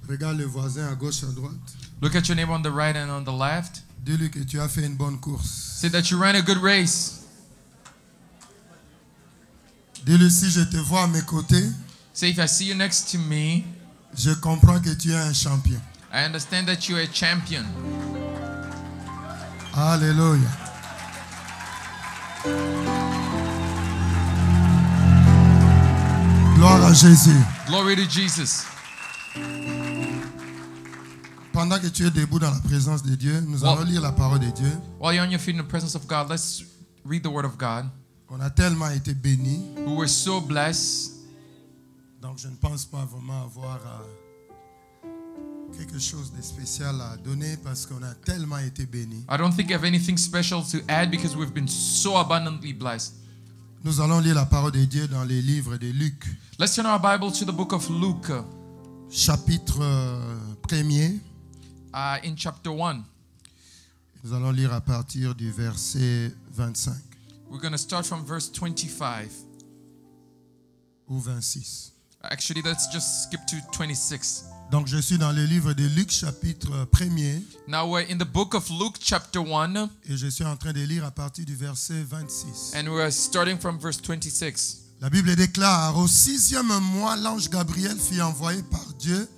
Regarde le voisin à gauche, à droite. Look at your neighbor on the right and on the left. Dis-lui que tu as fait une bonne course. Say that you ran a good race. Dis-lui, si je te vois à mes côtés, Say, if I see you next to me, je comprends que tu es un champion. I understand that you're a champion. Alléluia. Gloire à Jésus. Glory to Jesus. Pendant que tu es debout dans la présence de Dieu, nous Wow. allons lire la parole de Dieu. While you're on your feet in the presence of God, let's read the word of God. On a tellement été bénis, We were so blessed. donc je ne pense pas vraiment avoir quelque chose de spécial à donner parce qu'on a tellement été bénis. I don't think I have anything special to add because we've been so abundantly blessed. Nous allons lire la parole de Dieu dans les livres de Luc, Let's turn our Bible to the book of Luke, chapitre 1er. in chapter 1. Nous allons lire à partir du verset 25 We're going to start from verse 25. ou 26. Actually, let's just skip to 26. Donc je suis dans le livre de Luc, chapitre 1er, Now we're in the book of Luke, chapter 1, et je suis en train de lire à partir du verset 26. and we're starting from verse 26. La Bible déclare, au 6e mois, l'ange Gabriel fut envoyé par Dieu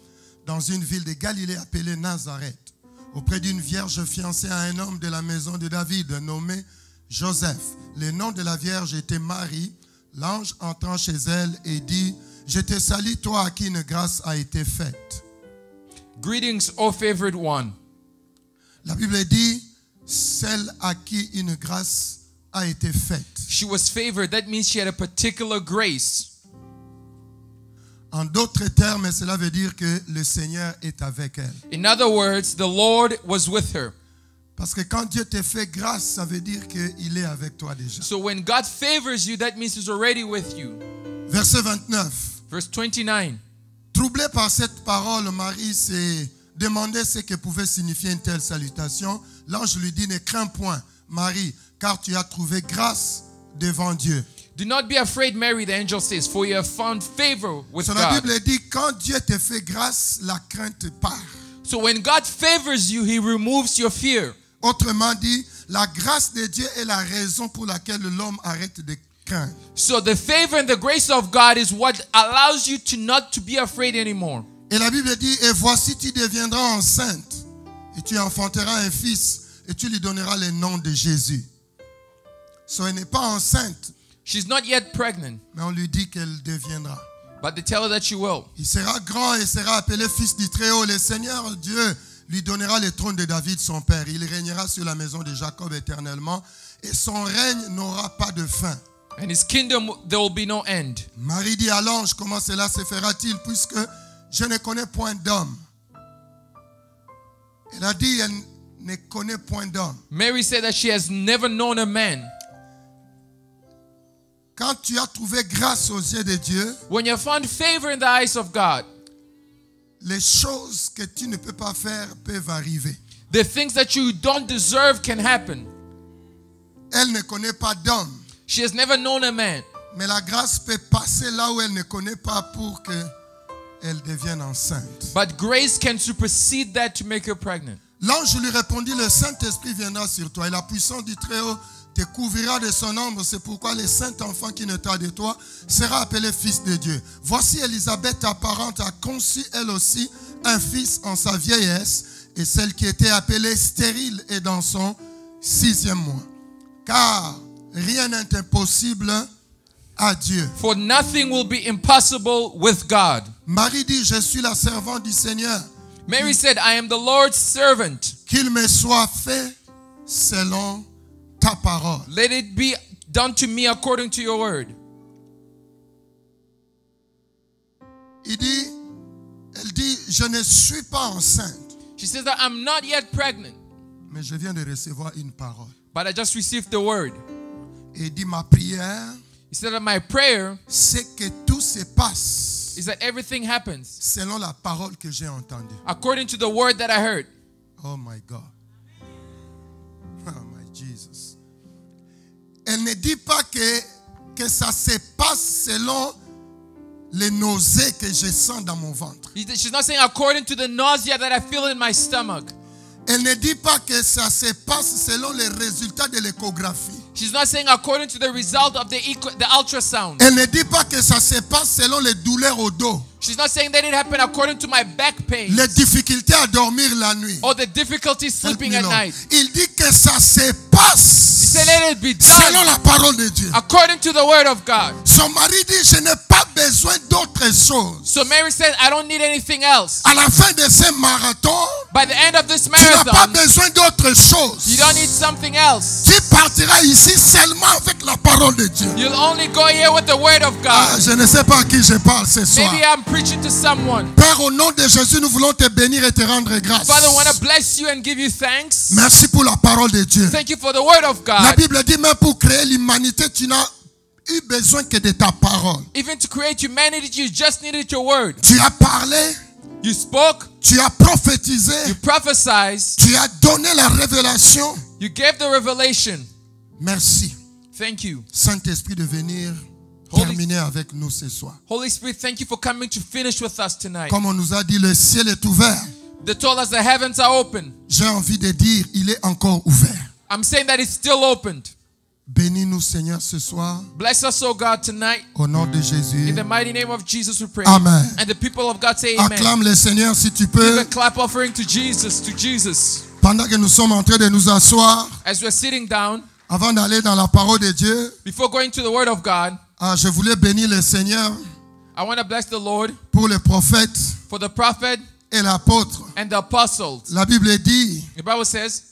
dans une ville de Galilée appelée Nazareth, auprès d'une vierge fiancée à un homme de la maison de David nommé Joseph. Le nom de la vierge était Marie. L'ange entrant chez elle et dit, je te salue toi à qui une grâce a été faite. Greetings, O favored one. La Bible dit, celle à qui une grâce a été faite. She was favored. That means she had a particular grace. En d'autres termes, cela veut dire que le Seigneur est avec elle. In other words, the Lord was with her. Parce que quand Dieu te fait grâce, ça veut dire qu'il est avec toi déjà. So when God favors you, that means He's already with you. Verset 29. Verse 29. Troublé par cette parole, Marie s'est demandé ce que pouvait signifier une telle salutation. L'ange lui dit, ne crains point, Marie, car tu as trouvé grâce devant Dieu. Do not be afraid, Mary, the angel says, for you have found favor with So, la God. Bible dit, quand Dieu te fait grâce, la crainte part. So when God favors you, He removes your fear. Autrement dit, la grâce de Dieu est la raison pour laquelle l'homme arrête de craindre. So the favor and the grace of God is what allows you to not to be afraid anymore. Et la Bible dit, et voici tu deviendras enceinte, et tu enfanteras un fils, et tu lui donneras le nom de Jésus. So, elle n'est pas enceinte, She's not yet pregnant, mais on lui dit qu'elle deviendra. but they tell her that she will. Il sera grand et sera appelé fils du Très-Haut. Le Seigneur Dieu lui donnera le trône de David, son père. Il régnera sur la maison de Jacob éternellement, et son règne n'aura pas de fin. And His kingdom, there will be no end. Marie dit à l'ange, comment cela se fera-t-il, puisque je ne connais point d'homme. Elle a dit, elle ne connaît point d'homme. Mary said that she has never known a man. Quand tu as trouvé grâce aux yeux de Dieu, When you found favor in the eyes of God, les choses que tu ne peux pas faire peuvent arriver. the things that you don't deserve can happen. Elle ne connaît pas d'homme, She has never known a man, mais la grâce peut passer là où elle ne connaît pas pour qu'elle devienne enceinte. but grace can supersede that to make her pregnant. L'ange lui répondit, le Saint-Esprit viendra sur toi et la puissance du Très-Haut te couvrira de son ombre. C'est pourquoi le saint enfant qui naîtra de toi sera appelé fils de Dieu. Voici Élisabeth, ta parente, a conçu elle aussi un fils en sa vieillesse, et celle qui était appelée stérile est dans son 6e mois. Car rien n'est impossible à Dieu. For nothing will be impossible with God. Marie dit, je suis la servante du Seigneur. Mary said, I am the Lord's servant. Qu'il me soit fait selon ta parole. Let it be done to me according to your word. Elle dit, je ne suis pas enceinte, She says that I'm not yet pregnant, mais je viens de recevoir une parole. but I just received the word. Et dit, ma prière, He said that my prayer c'est que tout se passe is that everything happens selon la parole que j'ai entendue. according to the word that I heard. Oh my God. Oh my Jesus. Elle ne dit pas que ça se passe selon les nausées que je sens dans mon ventre. She's not saying according to the nausea that I feel in my stomach. Elle ne dit pas que ça se passe selon les résultats de l'échographie. She's not saying according to the result of the ultrasound. Elle ne dit pas que ça se passe selon les douleurs au dos, She's not saying that it happened according to my back pain les difficultés à dormir la nuit. or the difficulty sleeping at Non. night. Il dit que ça se He passe said, let it be selon done la parole de Dieu. according to the word of God. Son mari dit, je n'ai pas besoin d'autre chose. So Mary said, I don't need anything else. À la fin de ce marathon, By the end of this tu n'as pas marathon, besoin d'autre chose. you don't need something else. Tu partiras ici seulement avec la parole de Dieu. You'll only go here with the word of Ah, God. je ne sais pas à qui je parle ce soir. Maybe I'm preaching to someone. Père, au nom de Jésus, nous voulons te bénir et te rendre grâce. Father, I want to bless you and give you thanks. Merci pour la parole de Dieu. Thank you for the word of La God. Bible dit même pour créer l'humanité, tu n'as eu besoin que de ta parole. Even to create humanity, you just needed your word. Tu as parlé, You spoke, tu as prophétisé, you prophesied, tu as donné la révélation. you gave the revelation. Merci, Thank you. Saint-Esprit, de venir Holy- terminer avec nous ce soir. Holy Spirit, thank you for coming to finish with us tonight. Comme on nous a dit, le ciel est ouvert. They told us the heavens are open. J'ai envie de dire, il est encore ouvert. I'm saying that it's still opened. Bénis-nous, Seigneur, ce soir, Bless us, oh God, tonight. au nom de Jésus. In the mighty name of Jesus we pray. Amen. And the people of God say amen. Acclame le Seigneur si tu Give peux. a clap offering to Jesus, to Jesus. Pendant que nous sommes en train de nous asseoir, As we're sitting down, avant d'aller dans la parole de Dieu, before going to the word of God, je voulais bénir le Seigneur I want to bless the Lord pour les prophètes for the prophet et l'apôtre. and the apostles. La Bible dit, The Bible says,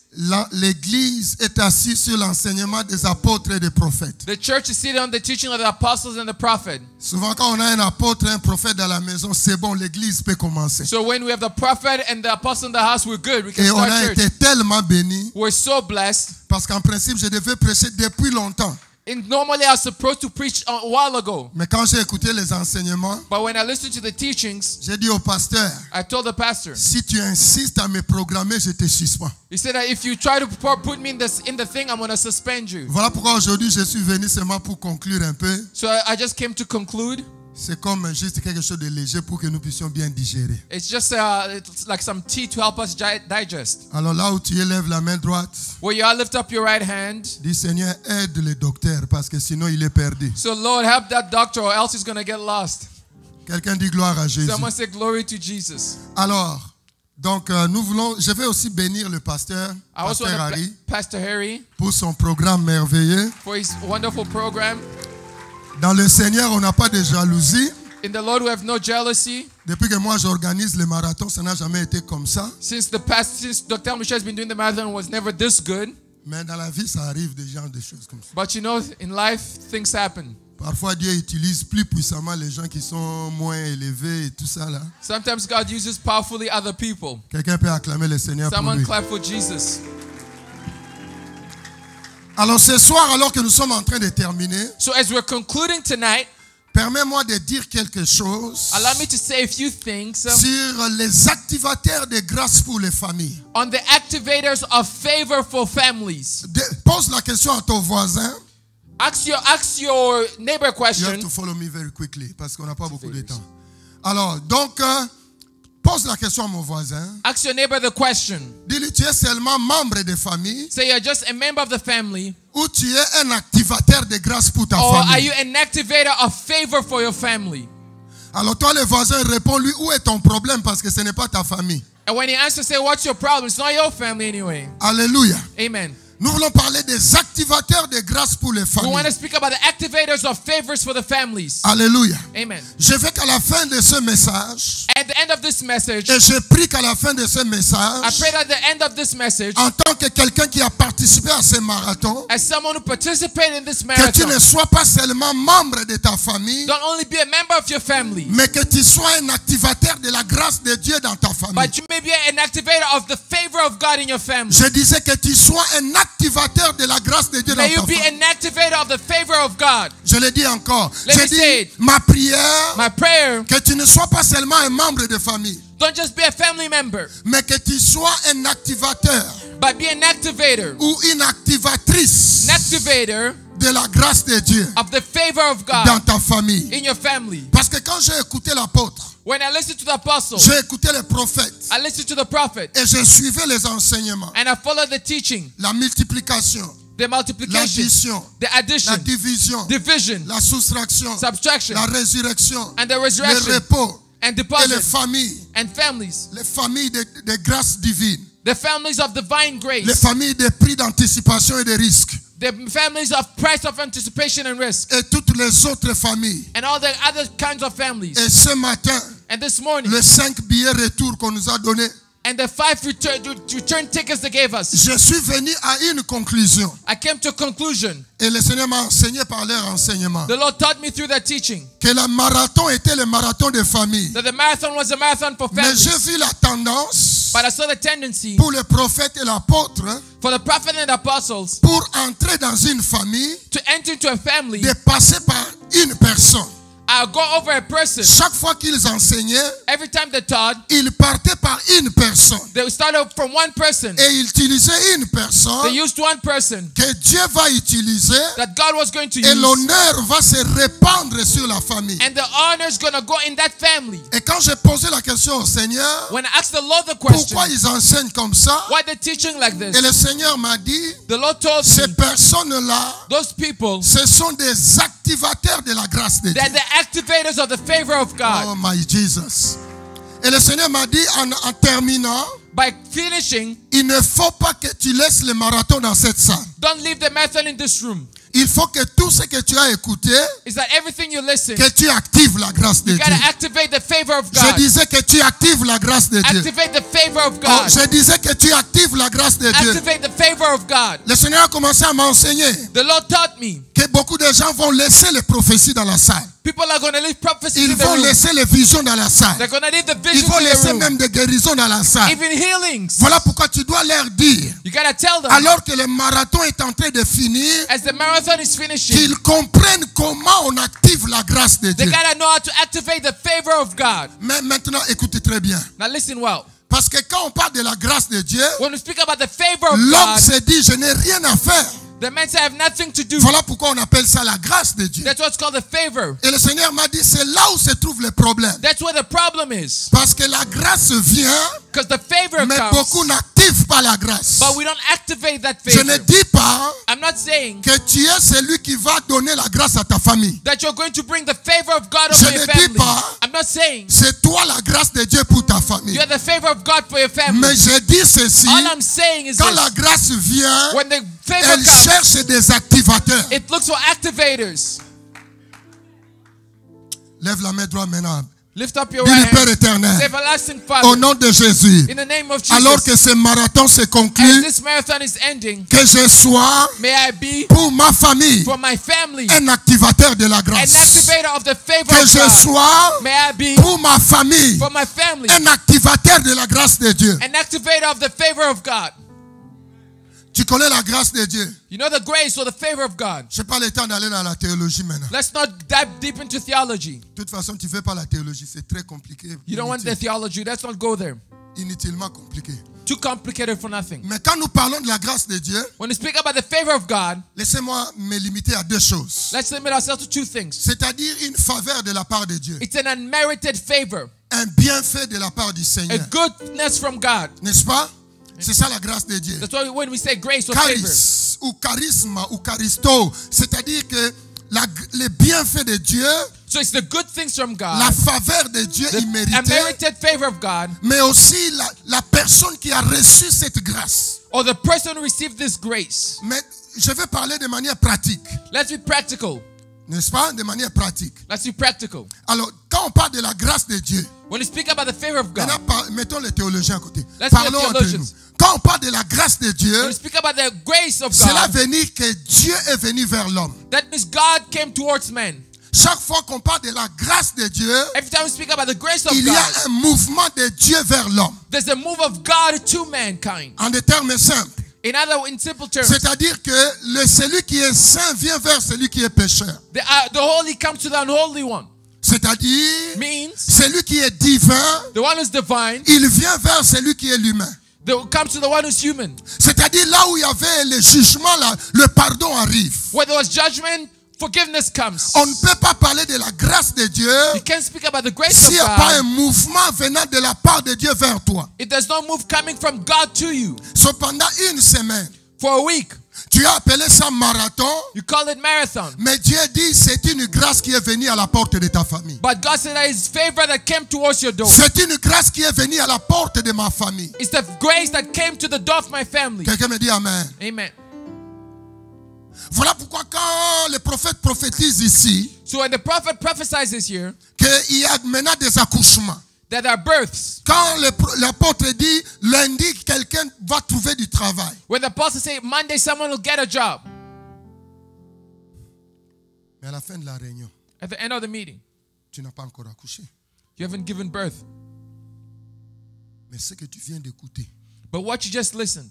l'Église est assise sur l'enseignement des apôtres et des prophètes. the church is sitting on the teaching of the apostles and the prophet. Souvent quand on a un apôtre et un prophète dans la maison, c'est bon, l'Église peut commencer. So when we have the prophet and the apostle in the house, we're good. We can Et on start a church. été tellement bénis We're so blessed. parce qu'en principe, je devais prêcher depuis longtemps. And normally I was supposed to preach a while ago. Mais quand j'ai écouté les enseignements, But when I listened to the teachings, j'ai dit au pasteur, I told the pastor, si tu insistes à me programmer, je te suspends. he said that if you try to put me in the thing, I'm going to suspend you. Voilà pourquoi aujourd'hui je suis venu seulement pour conclure un peu. So I just came to conclude. C'est comme juste quelque chose de léger pour que nous puissions bien digérer. It's just it's like some tea to help us digest. Alors là où tu élèves la main droite, Where you all lift up your right hand. dis Seigneur, aide le docteur parce que sinon il est perdu. So Lord, help that doctor or else he's going to get lost. Quelqu'un dit gloire à Jésus. Someone say glory to Jesus. Alors, donc nous voulons, je vais aussi bénir le pasteur, I also pasteur want to Harry, Pastor Harry pour son programme merveilleux. for his wonderful program. Dans le Seigneur, on n'a pas de jalousie. In the Lord, we have no jealousy. Depuis que moi j'organise le marathon, ça n'a jamais été comme ça. Since Dr. Michelle has been doing the marathon, it was never this good. Mais dans la vie, ça arrive des gens, des choses comme ça. But you know, in life, things happen. Parfois, Dieu utilise plus puissamment les gens qui sont moins élevés et tout ça là. Sometimes God uses powerfully other people. Quelqu'un peut acclamer le Seigneur pour Someone lui. clap for Jesus. Alors ce soir, alors que nous sommes en train de terminer, So as we're concluding tonight, permets-moi de dire quelque chose allow me to say a few things sur les activateurs de grâce pour les familles. on the activators of favor for families. Pose la question à ton voisin. Ask your neighbor a You have question. to follow me very quickly parce qu'on n'a pas beaucoup de temps. Alors, donc, pose la question à mon voisin. Ask your neighbor the question. Dis-lui, tu es seulement membre de famille Say you're just a member of the family, ou tu es un activateur de grâce pour ta or are famille. you an activator of favor for your family? Alors toi, le voisin, réponds-lui, où est ton problème parce que ce n'est pas ta famille. And when he answers, say, what's your problem? It's not your family anyway. Alléluia. Amen. Nous voulons parler des activateurs de grâce pour les We want familles. to speak about the activators of favors for the families. Alléluia. Amen. Je veux qu'à la fin de ce message, At the end of this message, et je prie qu'à la fin de ce I message, pray that at the end of this message, en tant que quelqu'un qui a participé à ce marathon, as someone who participated in this que tu ne marathon, sois pas seulement membre de ta famille, don't only be a member of your family, mais que tu sois un activateur de la grâce de Dieu dans ta famille. but you may be an activator of the favor of God in your family. Je disais que tu sois un activateur de la grâce de Dieu dans May you ta be famille. an activator of the favor of God. Je le dis encore. Let Je me say dis, it. ma prière, My prayer, que tu ne sois pas seulement un membre de famille, don't just be a family member, mais que tu sois un activateur but be an activator. ou une activatrice An activator de la grâce de Dieu of the favor of God dans ta famille. in your family. Parce que quand j'ai écouté l'apôtre, When I listened to the apostle, j'ai écouté les prophètes I listened to the prophet, et je suivais les enseignements. and I followed the teaching, La multiplication, the multiplication, l'addition, the la addition, division, division, la soustraction, subtraction, la résurrection, and the le resurrection, repos and et les deposit, familles, and families. les familles de grâce divine, The families of divine les grace, familles de prix d'anticipation et de risque, the families of price of anticipation and risk, et toutes les autres familles. and all the other kinds of families. Et ce matin, And this morning, les 5 billets retour qu'on nous a donnés, and the 5 return tickets they gave us, je suis venu à une conclusion. I came to a conclusion. Et le Seigneur m'a enseigné par leur enseignement The Lord taught me through that teaching que le marathon était le marathon de famille. that the marathon was a marathon for Mais families. j'ai vu la tendance But I saw the tendency pour le prophète et l'apôtre for the prophet and apostles pour entrer dans une famille to enter into a family. de passer par une personne. I'll go over a person. Chaque fois qu'ils enseignaient, Every time they taught, ils partaient par une personne. they started from one person. Et ils utilisaient une They personne used one person que Dieu va utiliser that God was going to et use, l'honneur va se répandre sur la famille. and the honor is going to go in that family. Et quand j'ai posé la question au Seigneur, When I asked the Lord the question, pourquoi ils enseignent comme ça? why they're teaching like Et this, le Seigneur m'a dit, the Lord told ces me, personnes-là, those people, ce sont des activateurs de la grâce de Dieu. they're the activators of the favor of God. Oh my Jesus. Et le Seigneur m'a dit en terminant, By finishing, il ne faut pas que tu laisses le marathon dans cette salle. don't leave the marathon in this room. Il faut que tout ce que tu as écouté, Is that everything you listen, que tu actives la grâce de you Dieu. gotta activate the favor of Je God. disais que tu actives la grâce de Dieu. Activate the favor of Oh, God. je disais que tu actives la grâce de Dieu. Activate the favor of God. Le Seigneur a commencé à m'enseigner The Lord taught me. que beaucoup de gens vont laisser les prophéties dans la salle. People are going to leave prophecies Ils in the vont room. laisser les visions dans la salle. They're going to leave the Ils visions vont in the laisser room. même des guérisons dans la salle. Even healings. Voilà pourquoi tu dois leur dire, You got to tell them, alors que le marathon est en train de finir, as the marathon is finishing, qu'ils comprennent comment on active la grâce de they Dieu. got to know how to activate the favor of God. Mais maintenant, écoutez très bien. Now listen well. Parce que quand on parle de la grâce de Dieu, When we speak about the favor of l'homme God, se dit, je n'ai rien à faire. the man said, I have nothing to do. Voilà pourquoi on appelle ça la grâce de Dieu. That's what's called the favor. Et le Seigneur m'a dit, c'est là où se trouve le problème. That's where the problem is. Parce que la grâce vient, Because the favor mais comes, beaucoup n'activent pas la grâce. but we don't activate that Je ne favor. dis pas I'm not saying que tu es celui qui va donner la grâce à ta famille. that you're going to bring the favor of God Je over your ne dis family. pas- I'm not saying C'est toi la grâce de Dieu pour ta famille. you're the favor of God for your family. Mais je dis ceci, All I'm saying is quand this. la grâce vient, When the favor elle comes, cherche des activateurs. it looks for activators. Lève la main droite maintenant. Lift up your Dis right le Père hand. éternel, Say, everlasting au Father, nom de Jésus, in the name of alors Jesus, que ce marathon se as conclut, this marathon is ending, que je sois may I be pour ma famille for my family un activateur de la an grâce. activator of the favor Que of je God. sois May I be pour ma famille for my family un activateur de la grâce de Dieu. an activator of the favor of God. Tu connais la grâce de Dieu. You know the grace or the favor of God. Je n'ai pas le temps d'aller dans la théologie maintenant. Let's not dive deep into theology. De toute façon, tu ne fais pas la théologie. C'est très compliqué. You don't want the theology. Let's not go there. Inutilement compliqué. Too complicated for nothing. Mais quand nous parlons de la grâce de Dieu, When we speak about the favor of God, laissez-moi me limiter à deux choses. let's limit ourselves to two things. C'est-à-dire une faveur de la part de Dieu. It's an unmerited favor, Un bienfait de la part du a Seigneur. goodness from God. N'est-ce pas? C'est ça la grâce de Dieu. That's why when we say grace or favor, Charis ou charisme ou charisto. C'est-à-dire que les bienfaits de Dieu, so it's the good things from God, la faveur de Dieu the imméritée, unmerited favor of God, mais aussi la personne qui a reçu cette grâce. or the person who received this grace. Mais je vais parler de manière pratique. Let's be practical. N'est-ce pas? De manière pratique. Let's be practical. Alors, quand on parle de la grâce de Dieu, When we speak about the favor of God, maintenant, mettons les théologiens à côté. Let's be Parlons entre theologians. nous. Quand on parle de la grâce de Dieu, when we speak about the grace of cela God, veut dire que Dieu est venu vers l'homme. that means God came towards man. Chaque fois qu'on parle de la grâce de Dieu, Every time we speak about the grace of il y a God, un mouvement de Dieu vers l'homme. there's a move of God to mankind. En des termes simples. In simple terms, C'est-à-dire que celui qui est saint vient vers celui qui est pécheur. the holy comes to the unholy one. C'est-à-dire, Means celui qui est divin, the one who's divine il vient vers celui qui est l'humain. That comes to the one who's human. C'est-à-dire là où il y avait le jugement, là, le pardon arrive. Where there was judgment, forgiveness comes. On ne peut pas parler de la grâce de Dieu You can't speak about the grace s'il n'y of a pas un God mouvement venant de la part de Dieu vers toi. if there's no move coming from God to you. Cependant, une semaine, For a week, tu as appelé ça marathon, you call it marathon. mais Dieu dit c'est une grâce qui est venue à la porte de ta famille. But God said that His favor that came towards your door. C'est une grâce qui est venue à la porte de ma famille. It's the grace that came to the door of my family. Quelqu'un me dit Amen. Amen. Voilà pourquoi quand le prophète prophétise ici So when the prophet prophesies this year qu'il y a maintenant des accouchements, that there are births, quand l'apôtre dit lundi quelqu'un va trouver du travail, when the apostle say Monday someone will get a job, mais à la fin de la réunion, at the end of the meeting, tu n'as pas encore accouché. you haven't given birth. Mais ce que tu viens d'écouter, But what you just listened,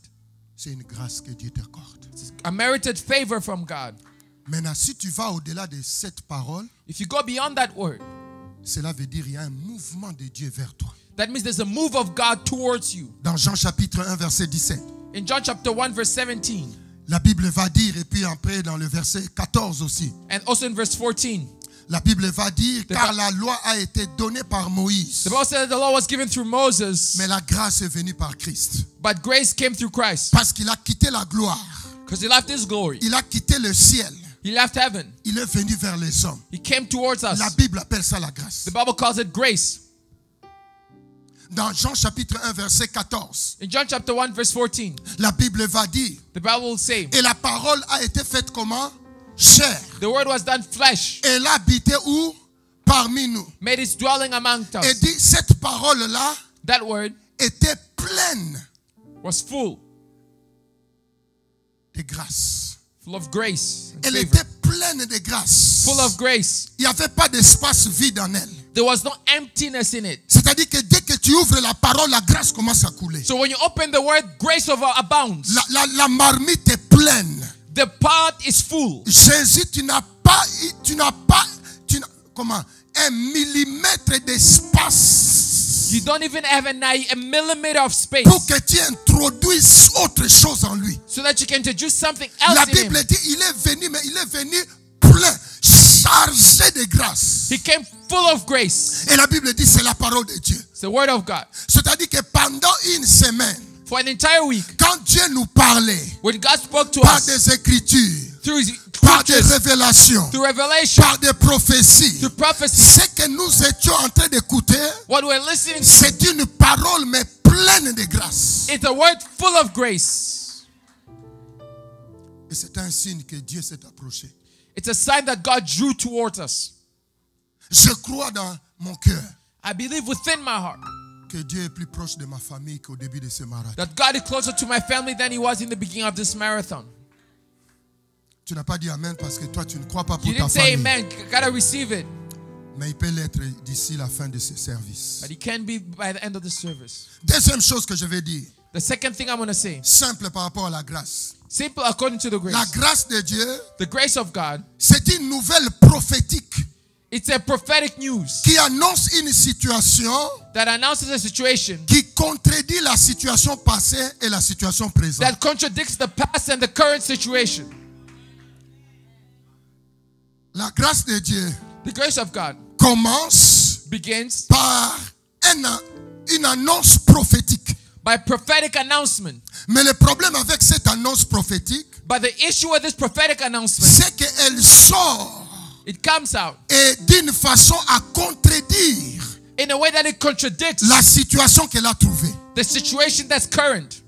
c'est une grâce que Dieu t'accorde. a merited favor from God. Maintenant, si tu vas au-delà de cette parole, If you go beyond that word, cela veut dire qu'il y a un mouvement de Dieu vers toi. that means there's a move of God towards you. Dans Jean chapitre 1, verset 17, In John chapter 1 verse 17, la Bible va dire, et puis après dans le verset 14 aussi, and also in verse 14, la Bible va dire, The car Bi- la loi a été donnée par Moïse, the Bible said that the law was given through Moses, mais la grâce est venue par Christ. but grace came through Christ. Parce qu'il a quitté la gloire, Because He left His glory. il a quitté le ciel, He left heaven. il est venu vers les hommes. He came towards us. La Bible appelle ça la grâce. The Bible calls it grace. Dans Jean chapitre 1, verset 14, In John chapter 1 verse 14, la Bible va dire, the Bible will say, et la parole a été faite comment? Chair. the word was done flesh, Elle habitait où? Parmi nous. made His dwelling among Et us. dit, cette parole-là That word était pleine was full de grâce. of grace and Elle favor. était pleine de grâce. Full of grace. Il n'y avait pas d'espace vide en elle. There was no emptiness in it. C'est-à-dire que dès que tu ouvres la parole, la grâce commence à couler. So when you open the word, grace abounds. La marmite est pleine. The pot is full. Jésus, comment? Un millimètre d'espace You don't even have a millimeter of space pour que tu introduises autre chose en lui. so that you can introduce something La else in him. Bible dit, il est venu, mais il est venu plein, chargé de grâce. He came full of grace. Et la Bible dit, c'est la parole de Dieu. It's the word of God. C'est-à-dire que pendant une semaine, For an entire week, quand Dieu nous parlait when God spoke to par us des écritures, through par des scriptures, révélations, through revelation, par des prophéties, through prophecy, ce que nous étions en train d'écouter, what we're listening to, c'est une parole mais pleine de grâce. it's a word full of grace. Et c'est un signe que Dieu s'est approché. It's a sign that God drew towards us. Je crois dans mon cœur I believe within my heart que Dieu est plus proche de ma famille qu'au début de ce marathon. that God is closer to my family than He was in the beginning of this marathon. Tu n'as pas dit Amen parce que toi tu ne crois pas pour You ta didn't say famille. amen. You gotta receive it. Mais il peut l'être d'ici la fin de ce service. But He can be by the end of the service. Deuxième chose que je vais dire, The second thing I'm going to say, simple par rapport à la grâce. simple according to the grace. La grâce de Dieu, The grace of God, c'est une nouvelle prophétique it's a prophetic news qui annonce une situation that announces a situation qui contredit la situation passée et la situation présente. that contradicts the past and the current situation. La grâce de Dieu The grace of God commence begins par une annonce prophétique. by prophetic announcement. Mais le problème avec cette annonce prophétique, But the issue with this prophetic announcement, c'est qu'elle sort it comes out et d'une façon à contredire in a way that it contradicts la situation qu'elle a trouvée. the situation that's current.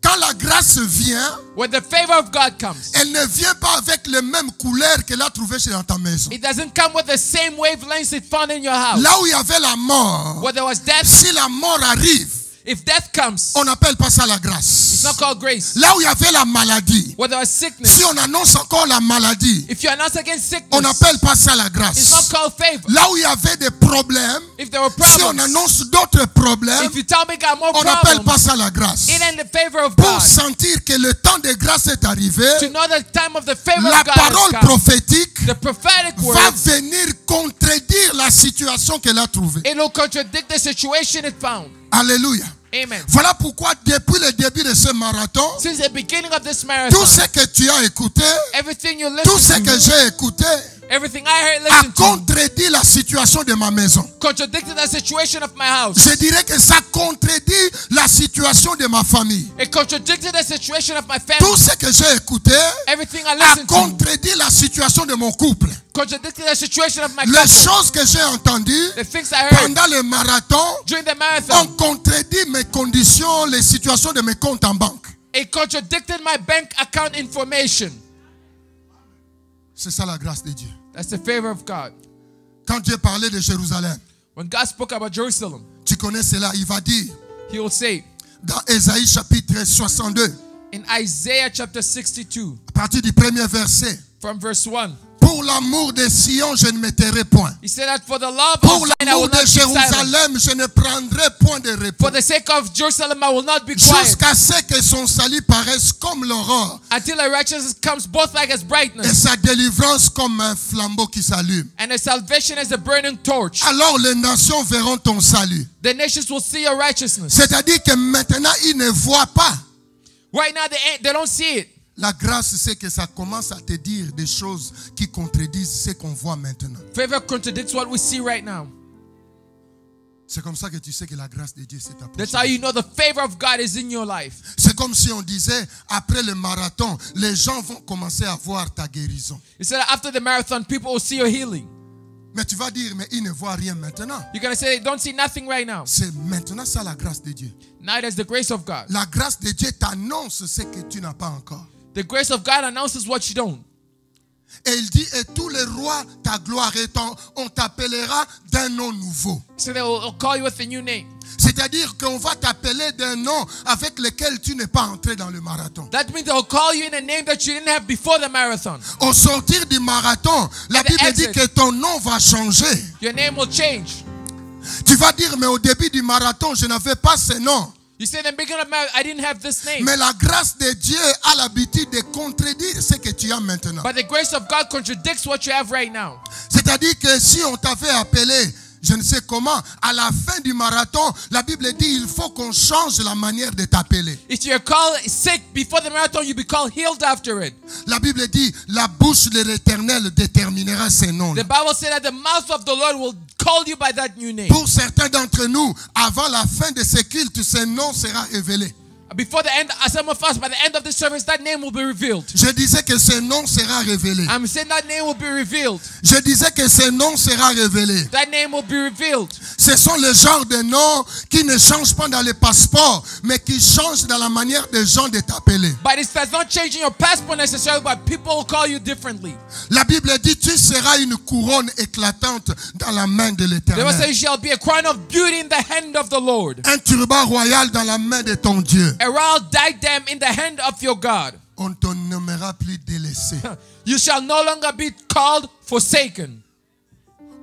Quand la grâce vient, When the favor of God comes, elle ne vient pas avec les mêmes couleurs qu'elle a trouvées dans ta maison. it doesn't come with the same wavelengths it found in your house. Là où il y avait la mort, Where there was death, si la mort arrive, if death comes, on n'appelle pas ça la it's grâce. not called grace. Là où il y avait la maladie, Where there was sickness, si on annonce encore la maladie, if you announce against on sickness, n'appelle pas ça la it's not grâce. called favor. Là où il y avait des problèmes, If there were si on problems, annonce d'autres problèmes, if you tell me got more on n'appelle pas problems, ça la grâce. it ain't the favor of Pour God. sentir que le temps de grâce est arrivé, To know the time of the favor la of God parole has come, prophétique the prophetic va word, venir contredire la situation qu'elle a trouvée. it will contradict the situation it found. Alléluia. Amen. Voilà pourquoi depuis le début de ce marathon, Since the beginning of this tout marathon, ce que tu as écouté, everything you tout ce listen que to, j'ai écouté, everything I heard a listened to, contredit la situation de ma maison. contradicted the situation of my house. Je dirais que ça contredit la situation de ma famille. It contradicted the situation of my Tout family. ce que j'ai écouté Everything I a listened to contredit la situation de mon couple. contradicted the situation of my Les couple. choses que j'ai entendues The things I heard pendant le marathon during the ont marathon, contredit mes conditions, les situations de mes comptes en banque. it contradicted my bank account information. C'est ça la grâce de Dieu. That's the favor of God. Quand Dieu parlait de Jérusalem, When God spoke about Jerusalem, tu connais cela, il va dire he will say dans Ésaïe chapitre 62, in Isaiah chapter 62, à partir du premier verset, from verse 1, pour l'amour de Sion, je ne me tairai point. he said that for the love Pour of Zion, I will l'amour not de keep silent. Jérusalem, je ne prendrai point de repos. For the sake of Jerusalem, I will not be quiet Jusqu'à ce que son salut paraisse comme l'aurore until the righteousness comes both like as et brightness sa délivrance comme un flambeau qui s'allume. and the salvation as a burning torch. Alors les nations verront ton salut. The nations will see your righteousness. C'est-à-dire que maintenant, ils ne voient pas. Right now, they don't see it. La grâce, c'est que ça commence à te dire des choses qui contredisent ce qu'on voit maintenant. Favor contradicts what we see right now. C'est comme ça que tu sais que la grâce de Dieu s'est That's how approchée. you know the favor of God is in your life. C'est comme si on disait, après le marathon, les gens vont commencer à voir ta guérison. He said that after the marathon, people will see your healing. Mais tu vas dire, mais ils ne voient rien maintenant. You're going to say, they don't see nothing right now. C'est maintenant ça la grâce de Dieu. Now there's the grace of God. La grâce de Dieu t'annonce ce que tu n'as pas encore. The grace of God announces what you don't. Et il dit, et tous les rois, ta gloire étant, on t'appellera d'un nom nouveau. So they will call you with a new name. C'est-à-dire qu'on va t'appeler d'un nom avec lequel tu n'es pas entré dans le marathon. That means they'll call you in a name that you didn't have before the marathon. Au sortir du marathon, la At the Bible dit exit. que ton nom va changer. Your name will change. Tu vas dire, mais au début du marathon, je n'avais pas ce nom. You say in the beginning of marathon, I didn't have this name. Mais la grâce de Dieu a l'habitude de contredire ce que tu as maintenant. But the grace of God contradicts what you have right now. C'est-à-dire que si on t'avait appelé, je ne sais comment, à la fin du marathon, la Bible dit il faut qu'on change la manière de t'appeler. If you're called sick before the marathon, you'll be called healed after it. La Bible dit la bouche de l'Éternel déterminera ses noms. The Bible said that the mouth of the Lord will call you by that new name. Pour certains d'entre nous, avant la fin de ce culte, ce nom sera révélé. Before the end, some of us, by the end of the service, that name will be revealed. Je disais que ce nom sera révélé. I'm saying that name will be revealed. Je disais que ce nom sera révélé. That name will be revealed. Ce sont les genres de noms qui ne changent pas dans les passeports, mais qui changent dans la manière des gens de t'appeler. But it does not change in your passport necessarily, but people will call you differently. La Bible dit, tu seras une couronne éclatante dans la main de The Bible says, l'Éternel. you shall be a crown of beauty in the hand of the Lord. Un turban royal dans la main de ton Dieu. A royal diadem in the hand of your God. On ne te nommera plus délaissé. You shall no longer be called forsaken.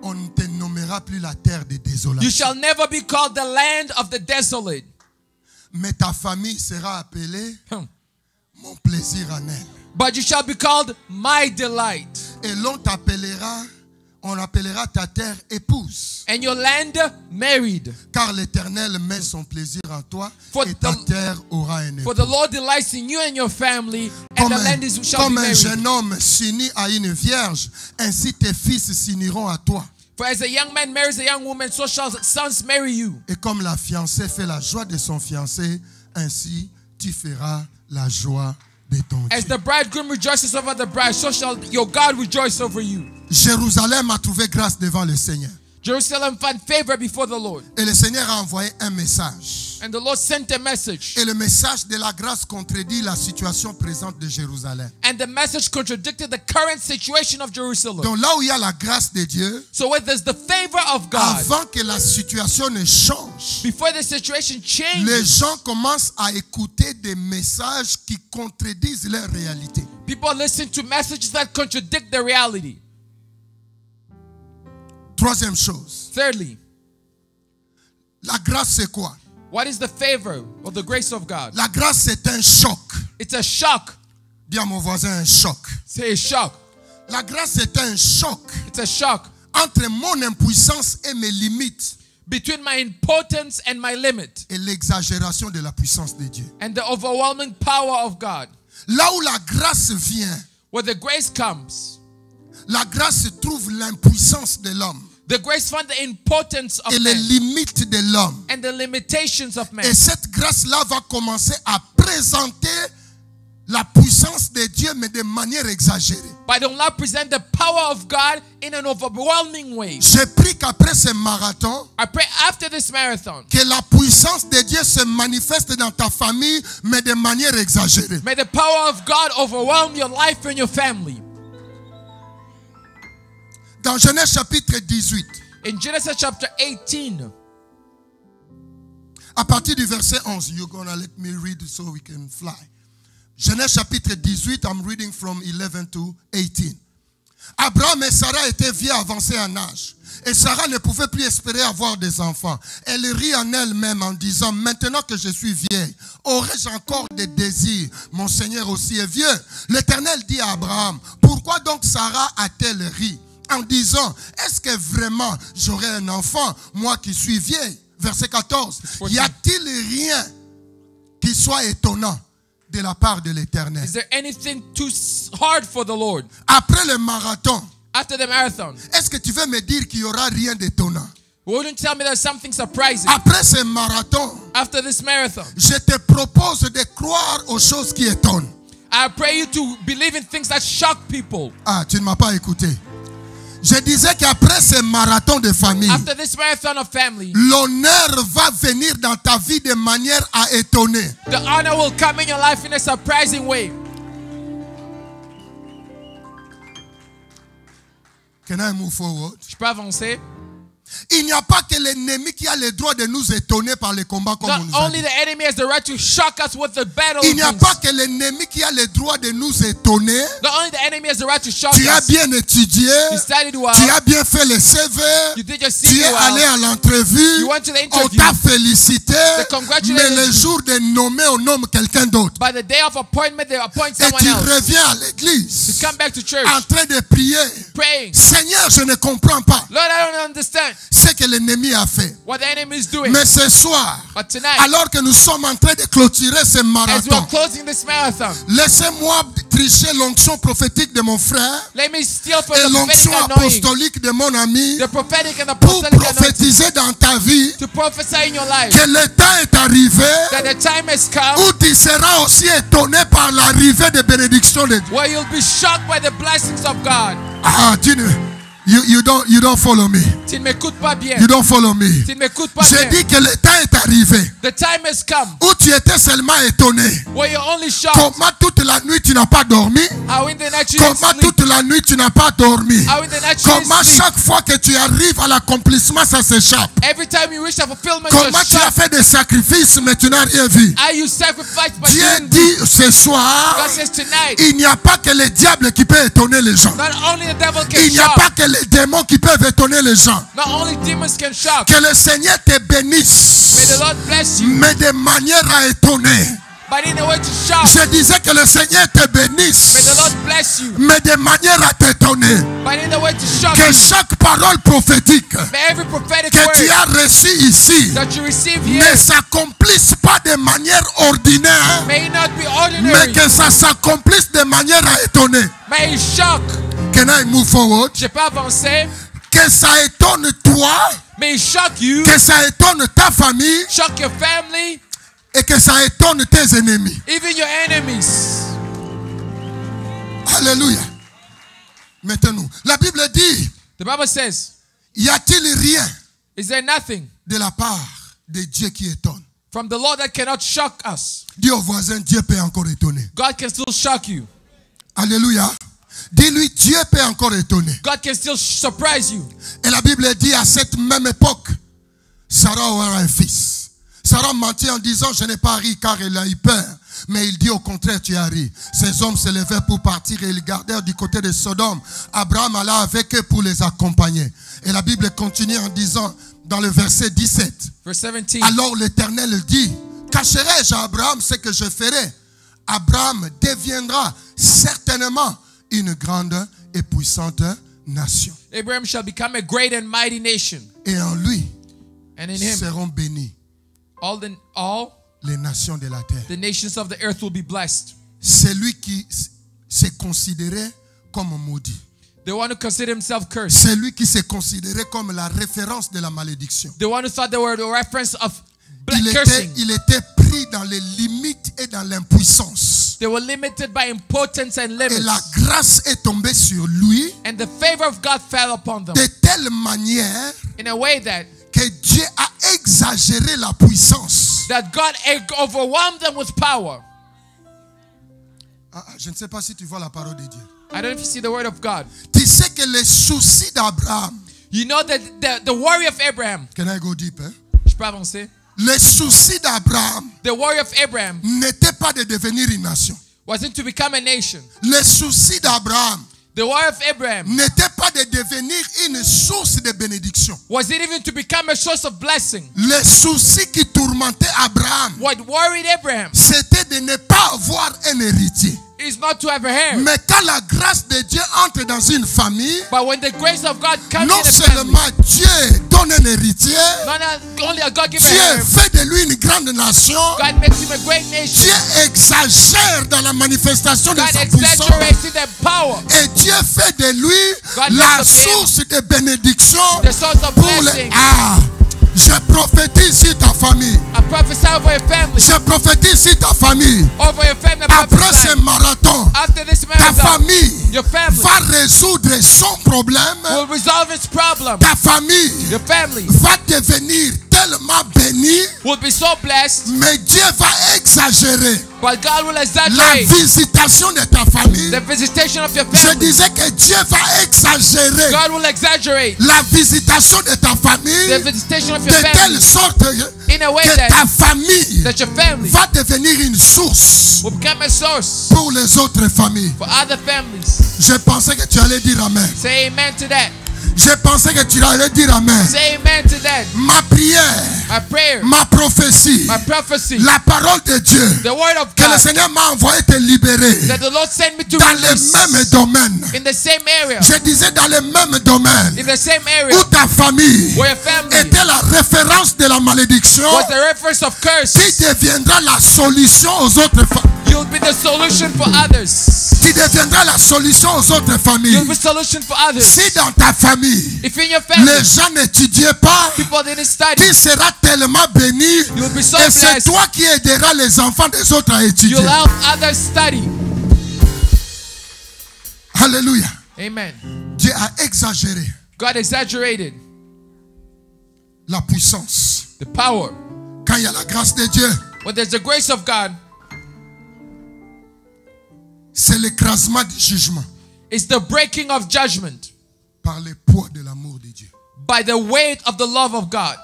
On ne te nommera plus la terre de You désolation. shall never be called the land of the desolate. Mais ta famille sera appelée mon plaisir en elle. But you shall be called my delight. Et on appellera ta terre épouse. And your land married. Car l'Éternel met son plaisir en toi For et ta the- terre aura un époux. For the Lord delights in you and your family, and the land shall be Comme un married. jeune homme s'unit à une vierge, ainsi tes fils s'uniront à toi. For as a young man marries a young woman, so shall sons marry you. Et comme la fiancée fait la joie de son fiancé, ainsi tu feras la joie de ton As Dieu. the bridegroom rejoices over the bride, so shall your God rejoice over you. Jérusalem a trouvé grâce devant le Seigneur. Jerusalem found favor before the Lord. Et le Seigneur a envoyé un message. And the Lord sent a message. Et le message de la grâce contredit la situation présente de Jérusalem. And the message contradicted the current situation of Jerusalem. Donc là où il y a la grâce de Dieu, So where there's the favor of God, avant que la situation ne change, before the situation les changes, gens commencent à écouter des messages qui contredisent leur réalité. people listen to messages that contradict the reality. Troisième chose, Thirdly, la grâce c'est quoi? what is the favor or the grace of God? La grâce c'est un choc. It's a shock. Dis à mon voisin un choc. Say a shock. La grâce c'est un choc It's a shock entre mon impuissance et mes limites between my importance and my limit, et l'exagération de la puissance de Dieu. and the overwhelming power of God. Là où la grâce vient, Where the grace comes, la grâce trouve l'impuissance de l'homme the grace finds the importance of et les man limites de l'homme. and the limitations of man. Et cette grâce-là va commencer à présenter la puissance de Dieu, mais de manière exagérée. But they will not present the power of God in an overwhelming way. Je prie qu'après ce marathon, I pray after this marathon, que la puissance de Dieu se manifeste dans ta famille, mais de manière exagérée. may the power of God overwhelm your life and your family. Dans Genèse chapitre 18, In Genesis chapter 18, à partir du verset 11, you're gonna let me read so we can fly. Genèse chapitre 18, I'm reading from 11 to 18. Abraham et Sarah étaient vieux avancés en âge. Et Sarah ne pouvait plus espérer avoir des enfants. Elle rit en elle-même en disant, maintenant que je suis vieille, aurais-je encore des désirs? Mon Seigneur aussi est vieux. L'Éternel dit à Abraham, pourquoi donc Sarah a-t-elle ri? En disant, est-ce que vraiment j'aurai un enfant, moi qui suis vieille? Verset 14. Y a-t-il rien qui soit étonnant de la part de l'Éternel? is there anything too hard for the Lord? Après le marathon, After the marathon, est-ce que tu veux me dire qu'il n'y aura rien d'étonnant? wouldn't tell me there's something surprising? Après ce marathon, After this marathon, je te propose de croire aux choses qui étonnent. I pray you to believe in things that shock people. Ah, tu ne m'as pas écouté. Je disais qu'après ce marathon de famille, After this marathon of family, l'honneur va venir dans ta vie de manière à étonner. the honor will come in your life in a surprising way. Can I move forward? Je peux avancer? Il n'y a pas que l'ennemi qui a le droit de nous étonner par les combats comme on Not nous a only dit. the enemy has the right to shock us with the battle. Il n'y a pas que l'ennemi qui a le droit de nous étonner. Not only the enemy has the right to shock Tu as us. bien étudié, You studied well. tu as bien fait le CV, You did your tu CV es allé well. à l'entrevue, You went to the on interview. t'a félicité, They congratulated mais le you. jour de nommer, on nomme quelqu'un d'autre. By the day of appointment, they appoint Et someone tu else. reviens à To l'église come back to church, en train de prier. praying. Seigneur, je ne comprends pas Lord, I don't understand ce que l'ennemi a fait. what the enemy is doing. Mais ce soir, But tonight, alors que nous sommes en train de clôturer ce as we marathon, are closing this marathon, laissez-moi tricher l'onction prophétique de mon frère let me steal from et the prophetic l'onction anointing, apostolique de mon ami the prophetic and the pour apostolic anointing, prophétiser dans ta vie to prophesy in your life que le temps est arrivé that the time has come où tu seras aussi étonné par l'arrivée des bénédictions de Dieu. where you'll be shocked by the blessings of God. Ah, you don't follow me. Tu ne m'écoutes pas bien. You don't follow me. Tu ne m'écoutes pas J'ai bien. dit que le temps est arrivé The time has come où tu étais seulement étonné. where you're only shocked. Comment toute la nuit tu n'as pas dormi? How in the night you didn't Comment sleep. toute la nuit tu n'as pas dormi? How in the night you didn't Comment sleep. chaque fois que tu arrives à l'accomplissement ça s'échappe? Every time you reach the fulfillment, Comment you're tu as shocked. fait des sacrifices mais tu n'as rien vu? Are you sacrificed by Dieu doing dit ce soir, God says tonight, il n'y a pas que le diable qui peut étonner les gens. not only the devil can Il n'y a shock, pas que les démons qui peuvent étonner les gens. not only demons can shock. Que le Seigneur te May the bénisse, Lord bless you, mais de manière à étonner. but in a way to shock. Je disais que le Seigneur te May the bénisse, Lord bless you, mais de manière à t'étonner. but in a way to shock Que you. chaque parole prophétique May every prophetic que tu word as reçue ici that you receive ne here, s'accomplisse pas de manière ordinaire, may it not be mais ordinary, que ça s'accomplisse de manière à étonner. may it shock. Can I move forward? Je peux avancer. Que ça étonne toi, May it shock you, que ça étonne ta famille shock your family, et que ça étonne tes ennemis. even your enemies. Alléluia. Maintenant, la Bible dit, The Bible says, y a-t-il rien is there nothing de la part de Dieu qui étonne? from the Lord that cannot shock us? Dis au voisin, Dieu peut encore étonner. God can still shock you. Alléluia. Dis-lui, Dieu peut encore étonner. God can still surprise you. Et la Bible dit, à cette même époque, Sarah aura un fils. Sarah mentit en disant, je n'ai pas ri car elle a eu peur. Mais il dit au contraire, tu as ri. Ces hommes se levèrent pour partir et ils gardèrent du côté de Sodome. Abraham alla avec eux pour les accompagner. Et la Bible continue en disant, dans le verset 17, Verse 17. alors l'Éternel dit, cacherai-je à Abraham ce que je ferai? Abraham deviendra certainement une grande et puissante nation. Abraham shall become a great and mighty nation. Et en lui, And in him, seront bénis. all Les nations de la terre. the nations of the earth will be blessed. Celui qui s'est considéré comme maudit. The one who considered himself cursed. Celui qui s'est considéré comme la référence de la malédiction. The one who thought they were the reference of Il cursing. était pris dans les limites et dans l'impuissance. They were limited by impotence and Et limits. la grâce est tombée sur lui And the favor of God fell upon them de telle manière in a way that que Dieu a exagéré la puissance. God overwhelmed them with power. Je ne sais pas si tu vois la parole de Dieu. I don't know if you see the word of God. Tu sais que les soucis d'Abraham. You know that the worry of Abraham. Can I go deep? Je peux avancer? Les soucis d'Abraham The worry of Abraham n'était pas de devenir une nation. wasn't to become a nation. Les soucis d'Abraham The worry of Abraham n'était pas de devenir une source de bénédiction. wasn't even to become a source of blessing. Les soucis qui tourmentaient Abraham, What worried Abraham c'était de ne pas avoir un héritier. is not to have a hair. Mais quand la grâce de Dieu entre dans une famille, But when the grace of God comes non in a family, seulement Dieu donne un héritier, not only a God gives a Dieu hair, fait de lui une grande nation. God makes him a great nation. Dieu exagère dans la manifestation de God sa puissance. exaggerates in their power. Et Dieu fait de lui God la makes of him source de bénédiction the source of pour les... blessing. Je prophétise sur ta famille. I prophesy over your family. Je prophétise sur ta famille. Over your family. I Après prophesy. ce marathon, After this ta marathon, famille your family va résoudre son problème. will resolve its problem. Ta famille Your family va devenir tellement bénie, will be so blessed, mais Dieu va exagérer but God will la exaggerate visitation de ta famille. the visitation of your Je family. disais que Dieu va exagérer God will exaggerate la visitation de ta famille the visitation of de your family telle sorte in a way que ta that famille your family va devenir une source will become a source pour les autres familles. for other families. Je pensais que tu allais dire amen. Say amen to that. Je pensais que tu allais dire amen. Say amen to that. Ma prière, My prayer, ma prophétie, my prophecy, la parole de Dieu the word of que le God Seigneur m'a envoyé te libérer that the Lord sent me to dans les release mêmes domaines. in the same area, Je disais dans les mêmes domaines in the same area où ta famille where your family était la référence de la malédiction, was the reference of curse. qui deviendra la solution aux autres familles. You'll be the solution for others. Qui deviendra la solution aux autres You'll familles. be solution for others. Si dans ta famille, If in your family les gens n'étudiaient pas, people didn't study, tu seras tellement béni you'll be so et c'est blessed. toi qui aideras les enfants des autres à étudier. You'll help others study. Alléluia. Amen. Dieu a exagéré God exaggerated la puissance. the power. Quand il y a la grâce de Dieu, When there's the grace of God, c'est l'écrasement du jugement it's the breaking of judgment par le poids de l'amour de Dieu. by the weight of the love of God.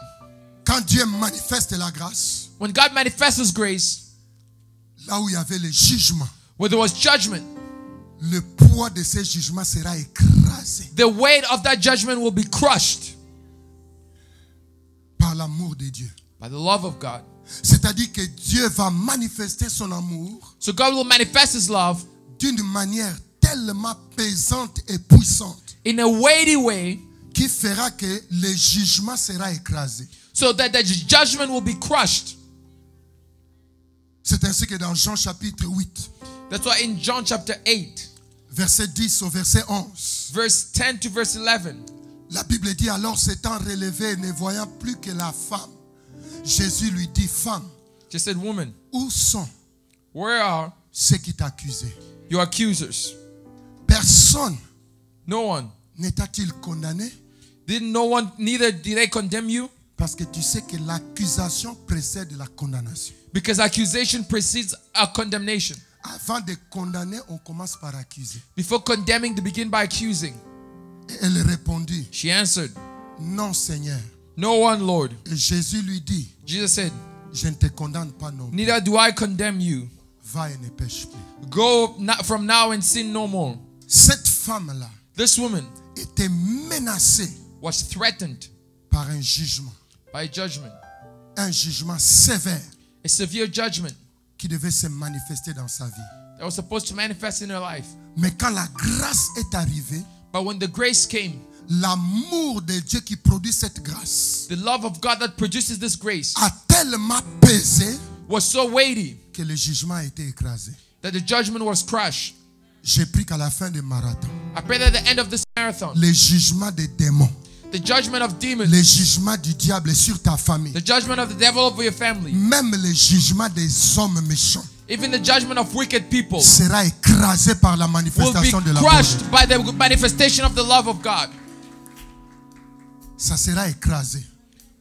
Quand Dieu manifeste la grâce, When God manifests His grace, là où il y avait le jugement, where there was judgment, le poids de ces jugements sera écrasé the weight of that judgment will be crushed par l'amour de Dieu. by the love of God. C'est-à-dire que Dieu va manifester son amour So God will manifest His love d'une manière tellement pesante et puissante in a weighty way qui fera que le jugement sera écrasé. so that the judgment will be crushed. C'est ainsi que dans Jean chapitre 8, That's why in John chapter 8, verset 10 au verset 11, verse 10 to verse 11, la Bible dit alors s'étant relevé, ne voyant plus que la femme, Jésus lui dit, femme, just said, woman, où sont where are ceux qui t'accusaient? your accusers? Personne No one. ne t'a-t-il condamné? Didn't no one, neither did they condemn you? Parce que tu sais que l'accusation précède la condamnation. Because accusation precedes a condemnation. Avant de condamner, on commence par accuser. Before condemning, they begin by accusing. Et elle répondit, She answered, non Seigneur. no one, Lord. Et Jésus lui dit, Jesus said, je ne te condamne pas non plus. neither do I condemn you. Va et ne pêche plus. Go from now and sin no more. Cette femme-là This woman était menacée was threatened par un jugement. by judgment, Un jugement sévère a severe judgment qui devait se manifester dans sa vie. that was supposed to manifest in her life. Mais quand la grâce est arrivée, But when the grace came, L'amour de Dieu qui produit cette grâce The love of God that produces this grace a tellement pesé was so weighty que le jugement a été écrasé. that the judgment was crushed. J'ai pris qu'à la fin du marathon, I pray that at the end of this marathon, le jugement des démons, the judgment of demons, le jugement du diable sur ta famille, the judgment of the devil over your family, même le jugement des hommes méchants even the judgment of wicked people sera écrasé par la will be manifestation de l'amour. crushed by the manifestation of the love of God. Ça sera écrasé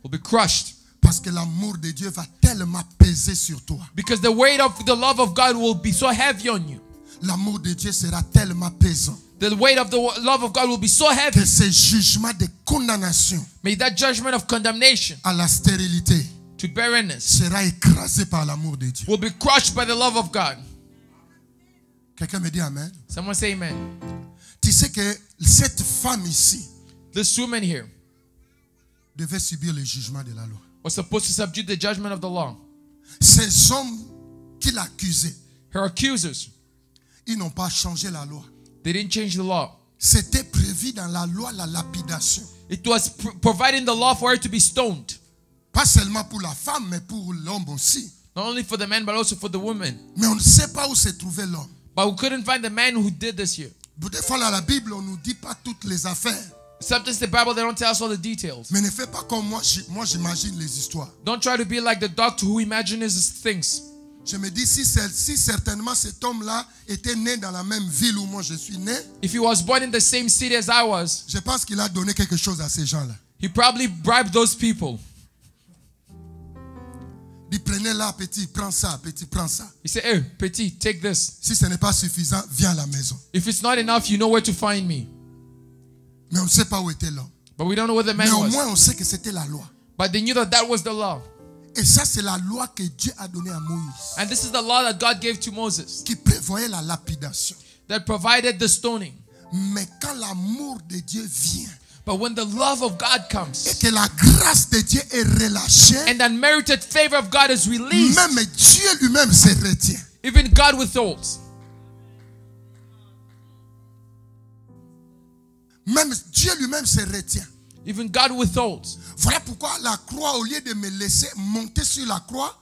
Will be crushed parce que l'amour de Dieu va tellement peser sur toi. because the weight of the love of God will be so heavy on you. L'amour de Dieu sera tellement pesant The weight of the love of God will be so heavy. que ce jugement de condamnation May that judgment of condemnation à la stérilité to barrenness sera écrasé par l'amour de Dieu. will be crushed by the love of God. Quelqu'un me dit Amen. Someone say amen. Tu sais que cette femme ici This woman here devait subir le jugement de la loi. was supposed to subdue the judgment of the law. Ces hommes qui l'accusaient, Her accusers, ils n'ont pas changé la loi. they didn't change the law. C'était prévu dans la loi la lapidation. It was providing the law for her to be stoned. Pas seulement pour la femme, mais pour l'homme aussi. Not only for the man, but also for the woman. Mais on ne sait pas où se trouvait l'homme. But we couldn't find the man who did this here. Des fois, dans la Bible, on ne nous dit pas toutes les affaires. Sometimes the Bible, they don't tell us all the details. Mais ne fais pas comme moi j'imagine les histoires. Don't try to be like the doctor who imagines things. Je me dis, si certainement cet homme-là était né dans la même ville où moi je suis né, If he was born in the same city as I was, je pense qu'il a donné quelque chose à ces gens-là. he probably bribed those people. Il prenait là, petit, prends ça, petit, prends ça. He said, hey, petit, take this. Si ce n'est pas suffisant, viens à la maison. If it's not enough, you know where to find me. Mais on ne sait pas où était l'homme. But we don't know where the man Mais au was. moins, on sait que c'était la loi. But they knew that that was the law. Et ça, c'est la loi que Dieu a donnée à Moïse, And this is the law that God gave to Moses qui prévoyait la lapidation. that provided the stoning. Mais quand l'amour de Dieu vient But when the love of God et comes que la grâce de Dieu est relâchée, and the unmerited favor of God is released, même Dieu lui-même se retient. even God withholds. Même Dieu lui-même se retient. Even God withholds. Voilà pourquoi la croix, au lieu de me laisser monter sur la croix,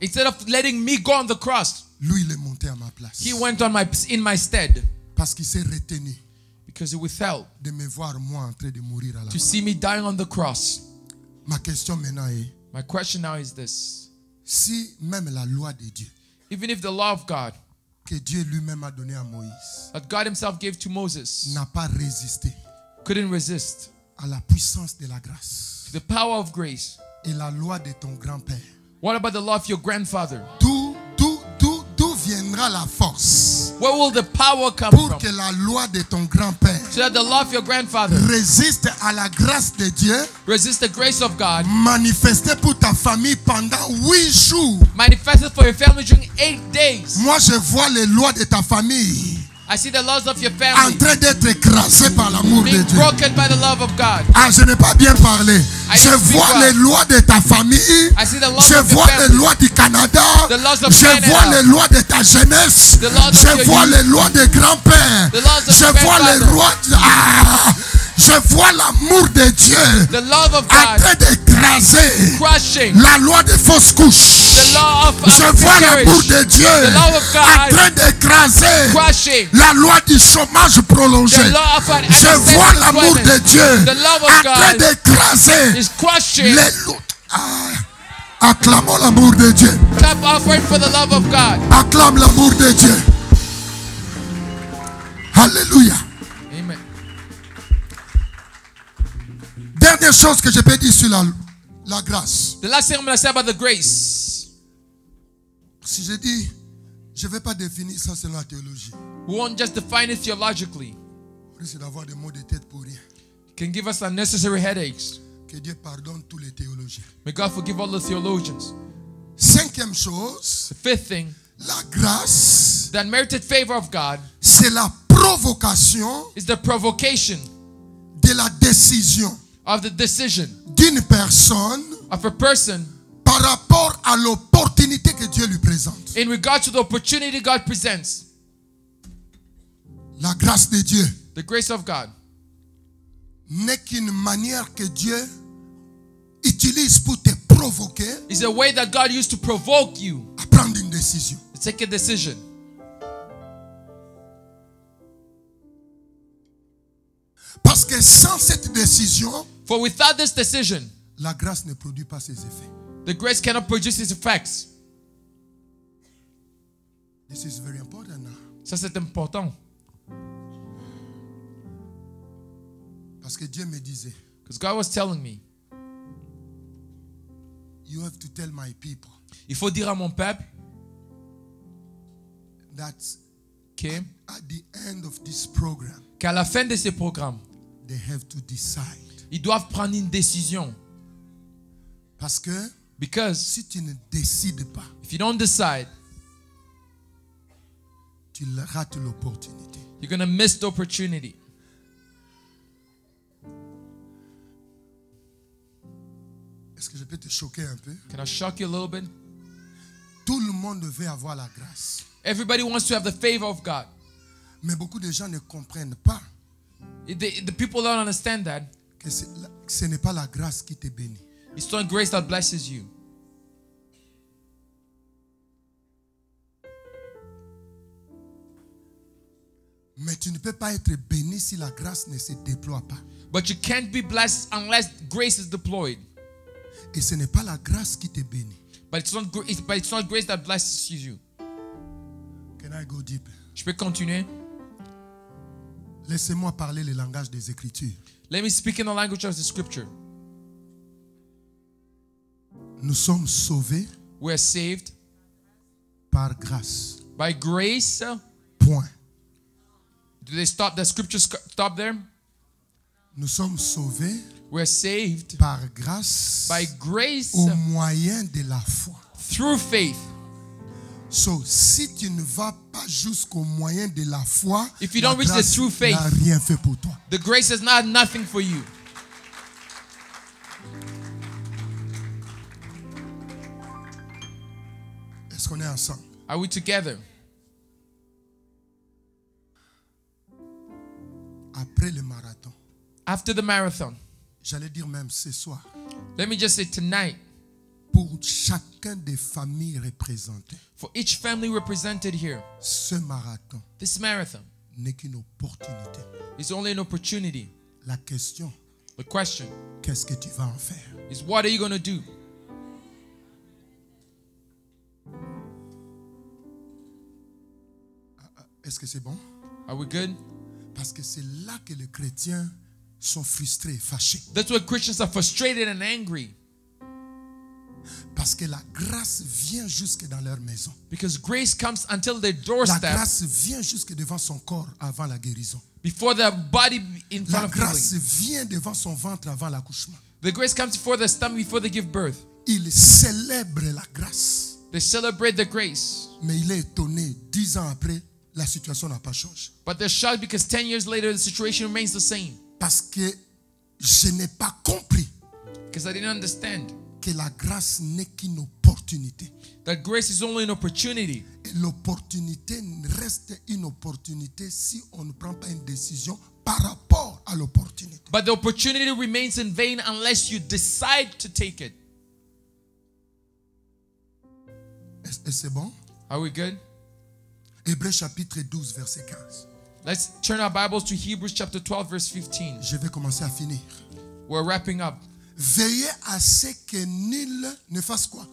Instead of letting me go on the cross, lui, il est monté à ma place. he went on in my stead Parce qu'il s'est retenu because he withheld de me voir moi en train de mourir à la to croix. see me dying on the cross. Ma question maintenant est, My question now is this. si même la loi de Dieu, Even if the law of God que Dieu lui-même a donnée à Moïse, that God himself gave to Moses n'a pas résisté couldn't resist à la puissance de la grâce the power of grace, et la loi de ton grand-père, what about the law of your grandfather? d'où viendra la force Where will the power come pour from? que la loi de ton grand-père So that the law of your grandfather résiste à la grâce de Dieu resist the grace of God, manifestée pour ta famille pendant 8 jours. manifested for your family during 8 days. Moi, je vois les lois de ta famille I see the laws of your en family train d'être écrasées par l'amour de being Dieu. broken by the love of God. Ah, je n'ai pas bien parlé. I Je didn't speak vois well. les lois de ta famille. I see the laws Je of your vois les family. lois du Canada. The laws of Je Canada. vois les lois de ta jeunesse. The laws of Je your vois youth. les lois des grands-pères. The laws of Je your vois les grandfather. lois. Je vois l'amour de Dieu The love of en God train d'écraser crushing la loi des fausses couches. the law of Je vois l'amour miscarriage, de Dieu The love of God. en train d'écraser crushing la loi du chômage prolongé. the law of an Je vois l'amour de Dieu The love of en train God d'écraser is crushing. les lois. Acclamons l'amour de Dieu. Clap offering for the love of God. Acclame l'amour de Dieu. Alléluia. Amen. Dernière chose que je peux dire sur la grâce. The last thing I'm going to say about the grace. Si je dis, je ne vais pas définir ça selon la théologie. We won't just define it theologically. On risque d'avoir des mots de tête pour rien. It can give us unnecessary headaches. Que Dieu pardonne tous les théologiens. May God forgive all the theologians. Cinquième chose, The fifth thing, la grâce, the unmerited favor of God c'est la provocation is the provocation de la décision of the decision d'une personne of a person par rapport à l'opportunité que Dieu lui présente. in regard to the opportunity God presents. La grâce de Dieu The grace of God n'est qu'une manière que Dieu utilise pour te provoquer It's a way that God used to provoke you à prendre une décision. to take a decision. Parce que sans cette décision, For without this decision, la grâce ne produit pas ses effets. the grace cannot produce its effects. This is very important now. Ça, c'est important. Parce que Dieu me disait, Because God was telling me, you have to tell my people il faut dire à mon peuple that que, at the end of this program, qu'à la fin de ces programmes, they have to decide. ils doivent prendre une décision. Parce que Because si tu ne décides pas, if you don't decide, tu rates l'opportunité. you're going to miss the opportunity. Est-ce que je peux te choquer un peu? Can I shock you a little bit? Tout le monde veut avoir la grâce. Everybody wants to have the favor of God. Mais beaucoup de gens ne comprennent pas The people don't understand that. que ce n'est pas la grâce qui te bénit. It's not grace that blesses you. Mais tu ne peux pas être béni si la grâce ne se déploie pas. But you can't be blessed unless grace is deployed. Et ce n'est pas la grâce qui te bénit. But it's not grace that blesses you. Can I go deep? Je peux continuer? Laissez-moi parler le langage des Écritures. Let me speak in the language of the scripture. Nous sommes sauvés We are saved par grâce. by grace. Point. Do they stop? The scriptures stop there? Nous sommes sauvés We are saved par grâce by grace au moyen de la foi. through faith. So, si tu ne vas pas jusqu'au moyen de la foi, If you la don't reach the grâce true faith, n'a rien fait pour toi. The grace has not nothing for you. Est-ce qu'on est ensemble? Are we together? Après le marathon, After the marathon, j'allais dire même ce soir, let me just say tonight, pour chacun des familles représentées, for each family represented here, ce marathon this marathon n'est qu'une opportunité. is only an opportunity. La question, The question qu'est-ce que tu vas en faire? is, what are you going to do? Est-ce que c'est bon? Are we good? Parce que c'est là que les chrétiens sont frustrés, fâchés. That's why Christians are frustrated and angry. Parce que la grâce vient jusque dans leur maison. Because grace comes until their La doorstep, grâce vient jusque devant son corps avant la guérison. before their body in front La of grâce healing. vient devant son ventre avant l'accouchement. The grace comes before the stomach, before they give birth. Il célèbre la grâce. They celebrate the grace. Mais il est étonné, 10 ans après, la situation n'a pas changé. But they're shocked because 10 years later, the situation remains the same. Parce que je n'ai pas compris Because I didn't understand que la grâce n'est qu'une opportunité. that grace is only an opportunity. Et l'opportunité reste une opportunité si on ne prend pas une décision par rapport à l'opportunité. But the opportunity remains in vain unless you decide to take it. Est-ce que c'est bon? Are we good? Hébreux chapitre 12, verset 15. Let's turn our Bibles to Hebrews chapter 12, verse 15. Je vais commencer à finir. We're wrapping up. Veillez à ce que nul ne fasse quoi?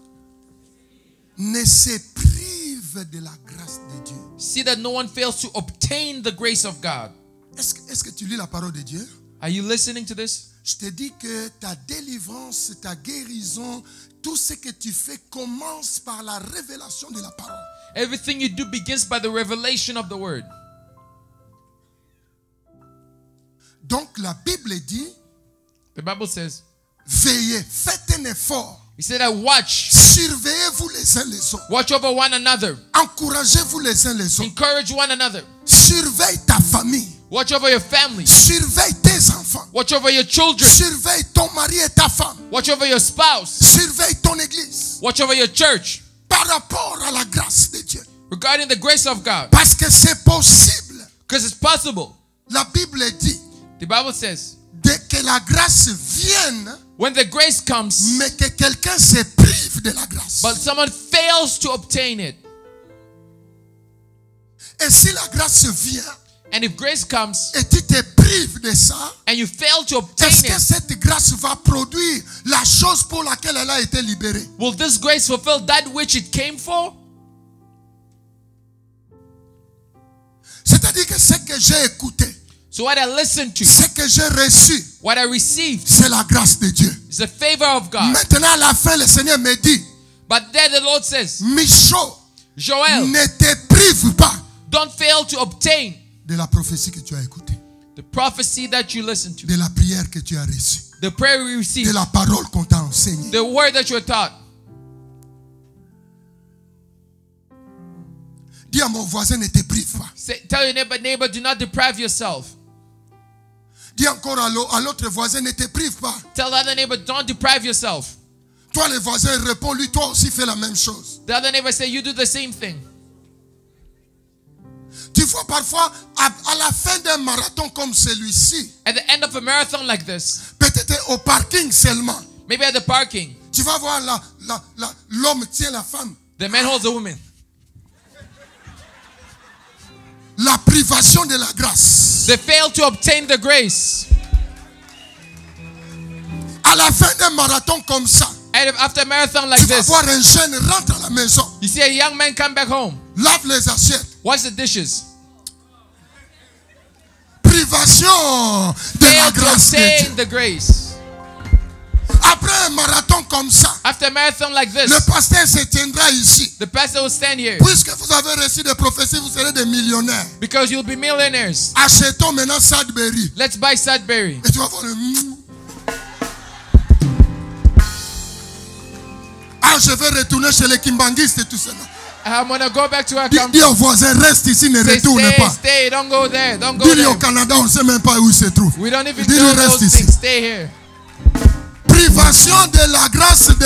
Ne se prive de la grâce de Dieu. See that no one fails to obtain the grace of God. Est-ce que tu lis la parole de Dieu? Are you listening to this? Je te dis que ta délivrance, ta guérison, tout ce que tu fais commence par la révélation de la parole. Everything you do begins by the revelation of the word. Donc la Bible dit, The Bible says, veillez, faites un effort. he said that watch. Surveillez-vous les uns les autres. Watch over one another. Encouragez-vous les uns les autres. Encourage one another. Surveille ta famille. Watch over your family. Surveille tes enfants. Watch over your children. Surveille ton mari et ta femme. Watch over your spouse. Surveille ton église. Watch over your church. Par rapport à la grâce de Dieu. Regarding the grace of God. Parce que c'est possible. Because it's possible. La Bible dit The Bible says, dès que que la grâce vienne, when the grace comes, mais que quelqu'un se prive de la grâce. but someone fails to obtain it. Et si la grâce vient, And if grace comes et tu te prives de ça, and you fail to obtain est-ce que it, cette grâce va produire la chose pour laquelle elle a été libérée? will this grace fulfill that which it came for? C'est-à-dire que ce que j'ai écouté, So what I listened to, ce que j'ai reçu, what I received, c'est la grâce de Dieu. is the favor of God. Maintenant, à la fin, le Seigneur me dit, But there the Lord says, Michaud, Joel, ne te prive pas don't fail to obtain de la prophétie que tu as écoutée, the prophecy that you listened to, de la prière que tu as reçue, the prayer we de received, la parole qu'on t'a enseignée. the word that you were taught. Dis à mon voisin, ne te prive pas. Tell your neighbor, do not deprive yourself. Dis encore à l'autre voisin, ne te prive pas. Tell the other neighbor, don't deprive yourself. Toi, le voisin, réponds-lui, toi aussi fais la même chose. The other neighbor say, you do the same thing. Tu vois, parfois, à la fin d'un marathon comme celui-ci, At the end of a marathon like this, peut-être au parking seulement, maybe at the parking, tu vas voir l'homme tient la femme. the man holds a woman. La privation de la grâce. They fail to obtain the grace. À la fin d'un marathon comme ça, And after a marathon like tu vas this, voir un jeune rentre à la maison, you see a young man come back home, lave les assiettes. wash the dishes. Privation de la Fail to grâce de obtain Dieu. the grace. Après un marathon comme ça, After a marathon like le this, pasteur se tiendra ici. the pastor will stand here Puisque vous avez reçu des prophéties, vous serez des millionnaires. because you'll be millionaires. Achetons maintenant Sudbury. Let's buy Sudbury. Et tu vas voir le... Ah, je vais retourner chez les kimbangistes et tout cela. I'm gonna go back to where I Dis, come dis au voisin, reste ici, ne Say, retourne stay, pas. stay, don't go there, don't go Dis-lui au there. Canada, on ne sait même pas où il se trouve. We don't even Dis-lui, know reste those ici. things. Stay here. Privation de la grâce de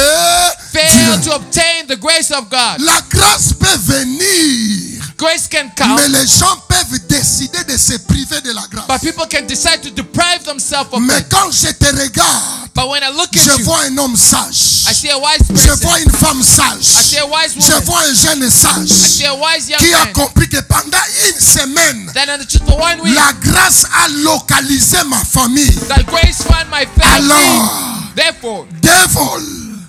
Fail Dieu. to obtain the grace of God. La grâce peut venir, Grace can come, mais les gens peuvent décider de se priver de la grâce. but people can decide to deprive themselves of Mais it. quand je te regarde, But when I look je at you, vois un homme sage. I see a wise Je person. vois une femme I sage. see a wise Je woman. vois un jeune I sage see a wise young qui a man. compris que pendant une semaine, That in just for 1 week, la grâce a localisé ma famille. that grace found my family. Alors, Therefore, devil,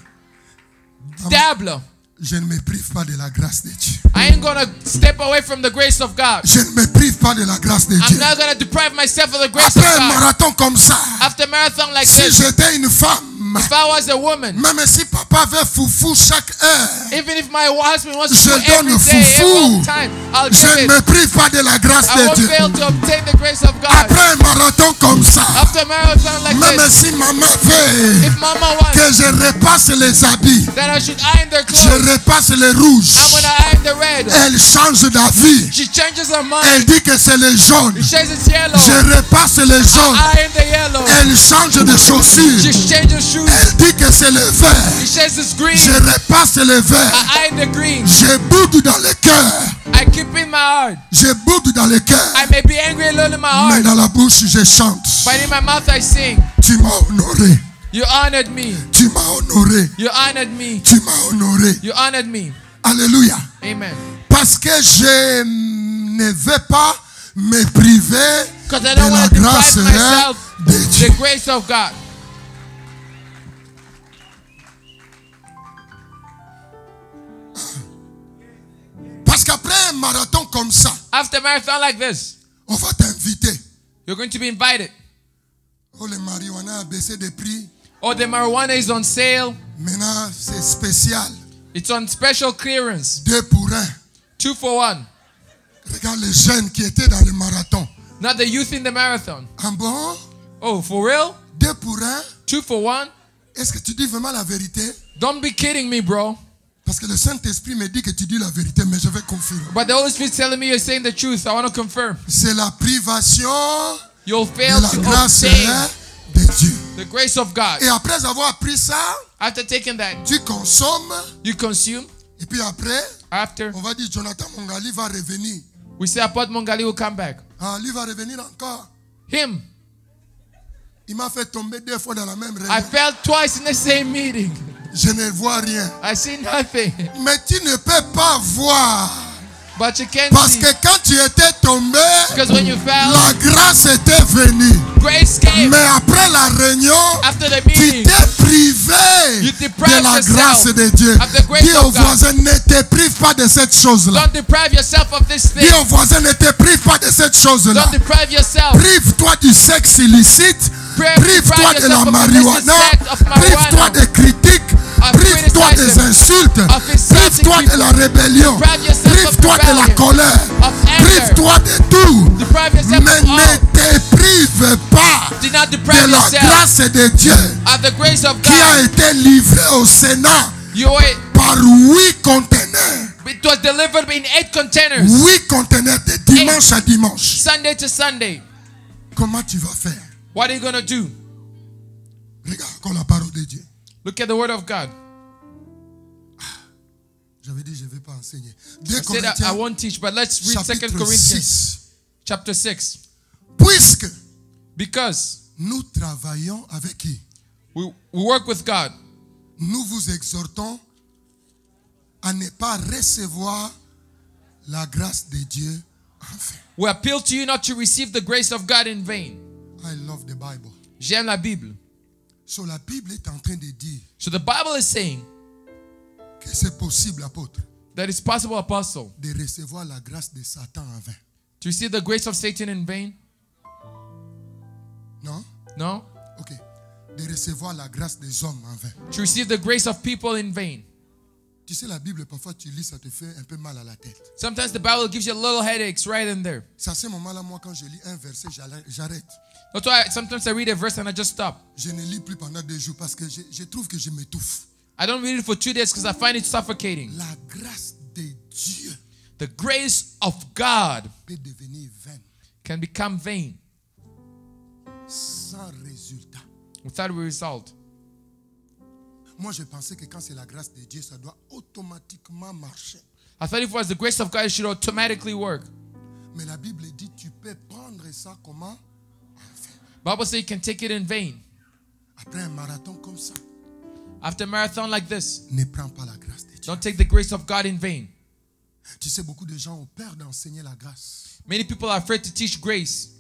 dabbler, je ne me prive pas de la grâce de Dieu. I ain't gonna step away from the grace of God. Je ne me prive pas de la grâce de I'm Dieu. not gonna deprive myself of the grace Après of un God. marathon comme ça, After a marathon like si this, j'étais une femme, if I was a woman, même si papa veut foufou chaque heure, even if my husband wants to Je do donne every day, foufou. every time, I'll je give ne it. me prive pas de la grâce I de won't Dieu. fail to obtain the grace of God. Après un marathon comme ça, After a marathon like même this, si maman veut if mama wants que je repasse les habits, that I should iron their je clothes, repasse les rouges, I'm gonna iron the red. elle change d'avis. She changes her mind. Elle dit que c'est les jaunes. She says it's yellow. Je repasse les jaunes. Iron the yellow. Elle change de chaussures. She changes shoes. Elle dit que c'est le vert. She says it's green. Je repasse le vert. I iron the green. Je boude dans le cœur. I keep in my heart. Je boude dans le cœur. I may be angry a little in my Mais heart, dans la bouche, je chante. but in my mouth I sing. Tu m'as honoré. You honored me. Tu m'as honoré. You honored me. Tu m'as honoré. You honored me. Alléluia. Amen. Parce que je ne veux pas me priver Because I de don't la want to grâce deprive myself de Dieu. the grace of God. Parce qu'après un marathon comme ça, After a marathon like this, on va t'inviter. you're going to be invited. Oh, le marijuana a baissé de prix. Oh, the marijuana is on sale. Maintenant, c'est spécial. It's on special clearance. 2 pour 1. 2 for 1. Regarde les jeunes qui étaient dans le marathon. Not the youth in the marathon. Ah bon? Oh, for real? 2 pour 1? 2 for 1? Est-ce que tu dis vraiment la vérité? Don't be kidding me, bro. Parce que le Saint-Esprit me dit que tu dis la vérité, mais je vais confirmer. But the Holy Spirit's telling me you're saying the truth. I want to confirm. C'est la privation You'll de fail la to grâce obtain de Dieu. the grace of God. Et après avoir appris ça, After taking that, tu consommes. you consume. Et puis après, After, on va dire Jonathan Mongali va revenir. we say Apot Mongali will come back. Ah, lui va revenir encore. Him. Il m'a fait tomber 2 fois dans la même I réunion. fell twice in the same meeting. Je ne vois rien. I see nothing. Mais tu ne peux pas voir. But you can't Parce see. que quand tu étais tombé, Because when you fell, la grâce était venue. grace came. Mais après la réunion, After the tu meeting, t'es privé you de deprive la yourself grâce de Dieu. of the grace Dis au of God. voisin, ne te prive pas de cette chose-là. Don't deprive yourself of this thing. Dis au voisin, ne te prive pas de cette chose-là. Don't deprive yourself. Prive-toi du sexe illicite. Prive-toi de la marijuana. Prive-toi des critiques. Prive-toi des insultes. Prive-toi de la rébellion. Prive-toi de la colère. Prive-toi de tout. Deprive yourself Mais of all. ne te prive pas Do not de deprive la yourself grâce de Dieu of the grace of qui a God. été livrée au Sénat You wait. par 8 conteneurs. It was delivered in 8 containers. 8 conteneurs de dimanche à dimanche. Sunday to Sunday. Comment tu vas faire? What are you going to do? Regarde comme la parole de Dieu. Look at the word of God. J'avais dit je ne vais pas enseigner. 2 I said I Corinthiens won't teach, but let's read 2 chapitre Corinthians 6. chapter 6. Puisque Because nous travaillons avec qui? we work with God. Nous vous exhortons à ne pas recevoir la grâce de Dieu en vain. We appeal to you not to receive the grace of God in vain. I love the Bible. J'aime la Bible. So la Bible est en train de dire So the Bible is saying que c'est possible, apôtre, that it's possible, apostle, de recevoir la grâce de Satan en vain. to receive the grace of Satan in vain. Non? No? Ok. De recevoir la grâce des hommes en vain. To receive the grace of people in vain. Tu sais, la Bible, parfois tu lis, ça te fait un peu mal à la tête. Sometimes the Bible gives you little headaches right in there. C'est à ce moment-là, moi, quand je lis un verset, j'arrête. That's why sometimes I read a verse and I just stop. Je ne lis plus pendant 2 jours parce que je trouve que je m'étouffe. I don't read it for 2 days because I find it suffocating. La grâce de Dieu The grace of God peut devenir vaine can become vain sans résultat. without a result. Moi, je pensais que quand c'est la grâce de Dieu, ça doit automatiquement marcher. I thought if it was the grace of God, it should automatically work. Mais la Bible dit, tu peux prendre ça comment? Bible says you can take it in vain. Après un marathon comme ça, After a marathon like this, ne prends pas la grâce de Dieu. don't take the grace of God in vain. Tu sais, beaucoup de gens ont peur d'enseigner la grâce. Many people are afraid to teach grace.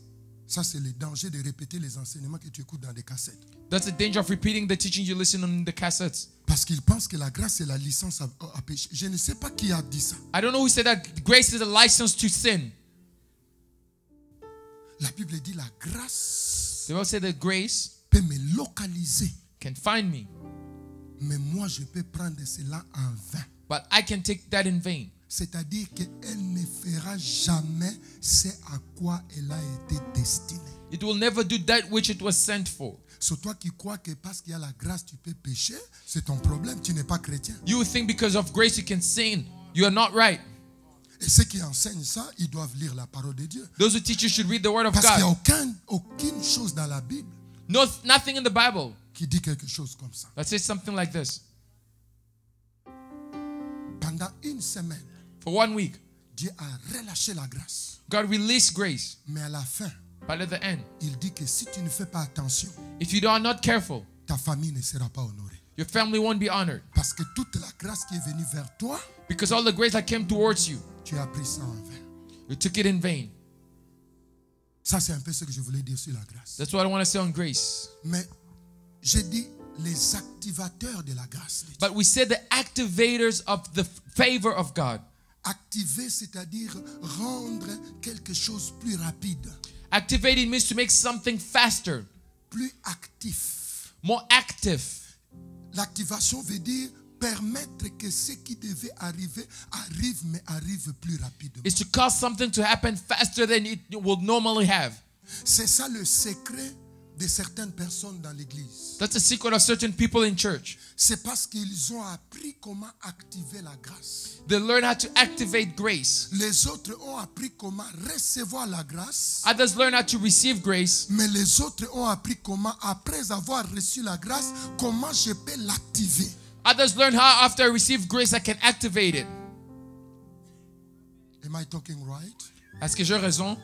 Ça, c'est le danger de répéter les enseignements que tu écoutes dans des cassettes. That's the danger of repeating the teaching you listen on the cassettes. Parce qu'ils pensent que la grâce, c'est la licence à pécher. Je ne sais pas qui a dit ça. I don't know who said that grace is a license to sin. La Bible dit, la grâce The Bible said that grace peut me localiser. can find me, Mais moi, je peux prendre cela en vain. but I can take that in vain. C'est-à-dire qu'elle ne fera jamais ce à quoi elle a été destinée. It will never do that which it was sent for. C'est toi qui crois que parce qu'il y a la grâce, tu peux pécher, c'est ton problème, tu n'es pas chrétien. You would think because of grace you can sin. You are not right. Et ceux qui enseignent ça, ils doivent lire la parole de Dieu. Those who teach you should read the word of Parce qu'il n'y a God. aucune chose dans la Bible Nothing in the Bible qui dit quelque chose comme ça. that says something like this. Pendant une semaine, For 1 week, Dieu a relâché la grâce. God released grace. Mais à la fin, But at the end, il dit que si tu ne fais pas attention, if you are not careful, ta famille ne sera pas honorée. your family won't be honored. Parce que toute la grâce qui est venue vers toi, Because all the grace that came towards you, tu as pris ça en vain. you took it in vain. Ça, c'est un peu ce que je voulais dire sur la grâce. That's what I want to say on grace. Mais j'ai dit les activateurs de la grâce. But we said the activators of the favor of God. Activer, c'est-à-dire rendre quelque chose plus rapide, Activating means to make something faster, plus actif. more active. L'activation veut dire permettre que ce qui devait arriver arrive, mais arrive plus rapidement. It's to cause something to happen faster than it will normally have. C'est ça le secret de certaines personnes dans l'église. That's the secret of certain people in church. C'est parce qu'ils ont appris comment activer la grâce. They learn how to activate grace. Les autres ont appris comment recevoir la grâce. Others learn how to receive grace. Mais les autres ont appris comment, après avoir reçu la grâce, comment je peux l'activer. Others learn how after I receive grace I can activate it. Am I talking right? Est-ce que j'ai raison?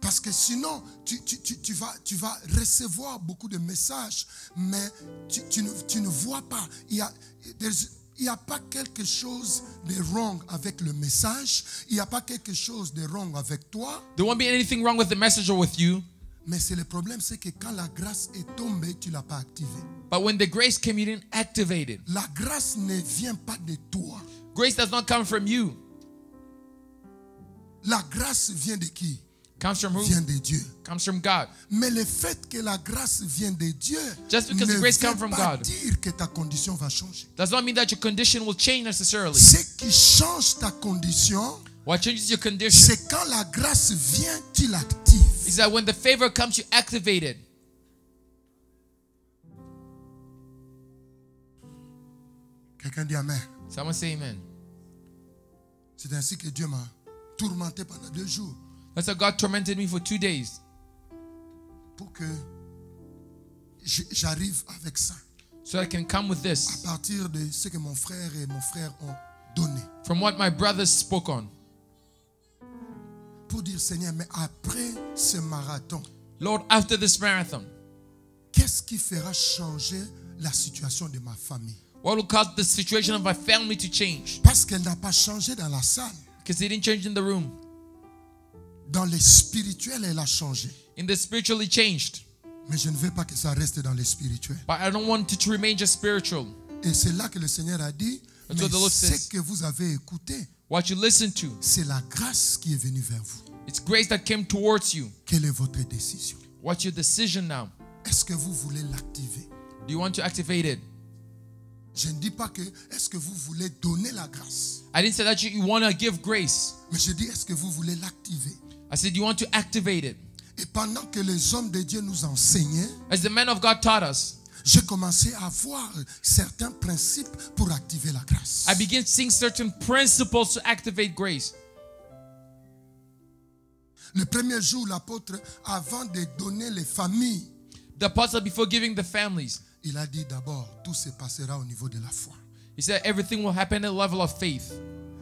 Parce que sinon, tu vas recevoir beaucoup de messages, mais tu ne vois pas. Il n'y a pas quelque chose de wrong avec le message. Il n'y a pas quelque chose de wrong avec toi. There won't be anything wrong with the message or with you. Mais c'est le problème, c'est que quand la grâce est tombée, tu ne l'as pas activée. But when the grace came, you didn't activate it. La grâce ne vient pas de toi. Grace does not come from you. La grâce vient de qui? Comes from who? Vient de Dieu. Comes from God. Mais le fait que la grâce vient de Dieu Just because ne the grace veut comes from pas God dire que ta condition va changer. does not mean that your condition will change necessarily. Ce qui change ta condition, What changes your condition c'est quand la grâce vient, tu l'actives. is that when the favor comes, you activate it. Quelqu'un dit Amen. Someone say amen. C'est ainsi que Dieu m'a tourmenté pendant 2 jours That's how God tormented me for 2 days. pour que j'arrive avec ça. So I can come with À this. partir de ce que mon frère et mon frère ont donné. From what my brothers spoke on. Pour dire Seigneur, mais après ce marathon, Lord, after this marathon, qu'est-ce qui fera changer la situation de ma famille? what will cause the situation of my family to change? Parce qu'elle n'a pas changé dans la salle. Because they didn't change in the room. Dans le spirituel, elle a changé. In the spiritually changed. Mais je ne veux pas que ça reste dans le spirituel. But I don't want it to remain just spiritual. Et c'est là que le Seigneur a dit, That's mais what the Lord ce says. que vous avez écouté, What you listen to, c'est la grâce qui est venue vers vous. it's grace that came towards you. Quelle est votre décision? What's your decision now? Est-ce que vous voulez l'activer? Do you want to activate it? Je ne dis pas que est-ce que vous voulez donner la grâce, I didn't say that you want to give grace. mais je dis est-ce que vous voulez l'activer? I said you want to activate it. Et pendant que les hommes de Dieu nous enseignaient, As the man of God taught us, j'ai commencé à voir certains principes pour activer la grâce. I began seeing certain principles to activate grace. Le premier jour, l'apôtre, avant de donner les familles, The apostle, before giving the families, il a dit d'abord, tout se passera au niveau de la foi. he said everything will happen at the level of faith.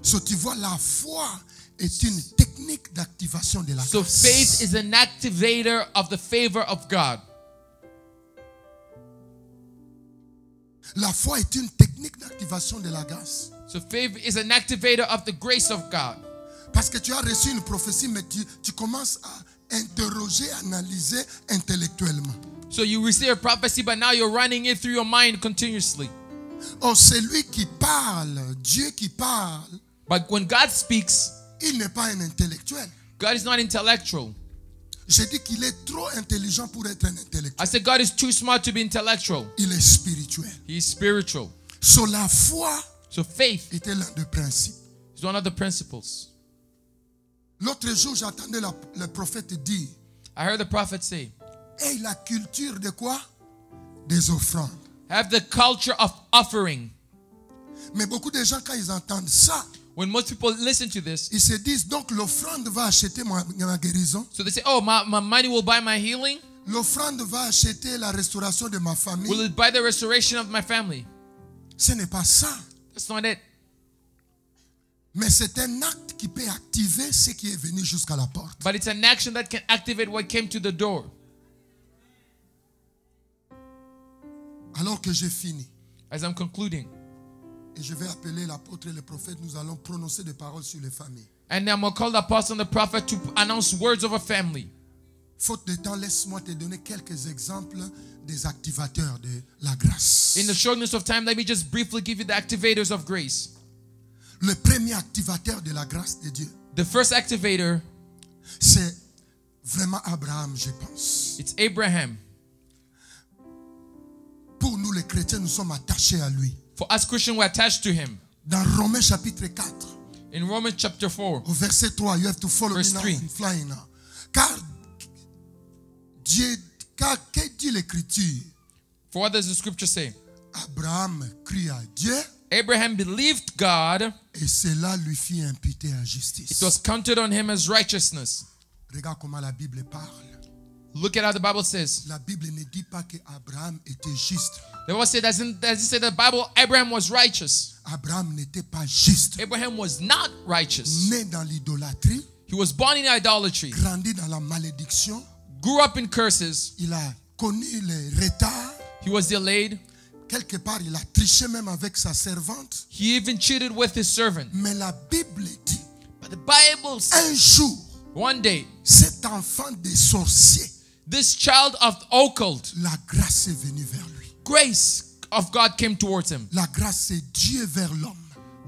So, tu vois, la foi est une technique d'activation de la So grâce. faith is an activator of the favor of God. La foi est une technique d'activation de la grâce. So faith is an activator of the grace of God. Parce que tu as reçu une prophétie, mais tu commences à interroger, analyser intellectuellement. So you receive a prophecy, but now you're running it through your mind continuously. Oh, c'est lui qui parle, Dieu qui parle, But when God speaks, il n'est pas un intellectuel. God is not intellectual. J'ai dit qu'il est trop intelligent pour être un intellectuel. I said God is too smart to be intellectual. Il est spirituel. He is spiritual. So, la foi So faith était l'un des principes. is one of the principles. L'autre jour, j'entendais le prophète dire, I heard the prophet say, hey, la culture de quoi? Des offrandes. have the culture of offering. Mais beaucoup de gens, quand ils entendent ça, When most people listen to this, ils se disent, donc l'offrande va acheter ma guérison. so they say, oh, my money will buy my healing. L'offrande va acheter la restauration de ma Will famille. it buy the restoration of my family? Ce n'est pas ça. That's not it. Mais c'est un acte qui peut activer ce qui est venu jusqu'à la porte. But it's an action that can activate what came to the door. Alors que j'ai fini, As I'm concluding, et je vais appeler l'apôtre et le prophète, nous allons prononcer des paroles sur les familles. and I'm going to call the apostle and the prophet to announce words of a family. Faute de temps, laisse-moi te donner quelques exemples des activateurs de la grâce. In the shortness of time, let me just briefly give you the activators of grace. Le premier activateur de la grâce de Dieu, The first activator, c'est vraiment Abraham, je pense. it's Abraham. Pour nous les chrétiens, nous sommes attachés à lui. For us Christians, we're attached to him. Dans Romains chapitre 4, In Romans chapter 4, au verset 3, you have to follow Verse me now, 3. I'm flying now. Car que dit l'écriture? for what does the scripture say? Abraham crie à Dieu Abraham believed God, et cela lui fit imputer à it justice. was counted on him as righteousness. Regarde comment la Bible parle. Look at how the Bible says. La Bible ne dit pas que Abraham était juste. The Bible says, doesn't it say the Bible, Abraham was righteous. Abraham n'était pas juste. Abraham was not righteous. Né dans l'idolâtrie, He was born in idolatry, grandi dans la malédiction, grew up in curses. il a connu les retards. He was delayed. Quelque part, il a triché même avec sa servante. He even cheated with his servant. Mais la Bible dit, But the Bible says un jour, one day, cet enfant des sorciers, this child of occult, la grâce est venue vers lui. grace of God came towards him. La grâce, c'est Dieu vers l'homme.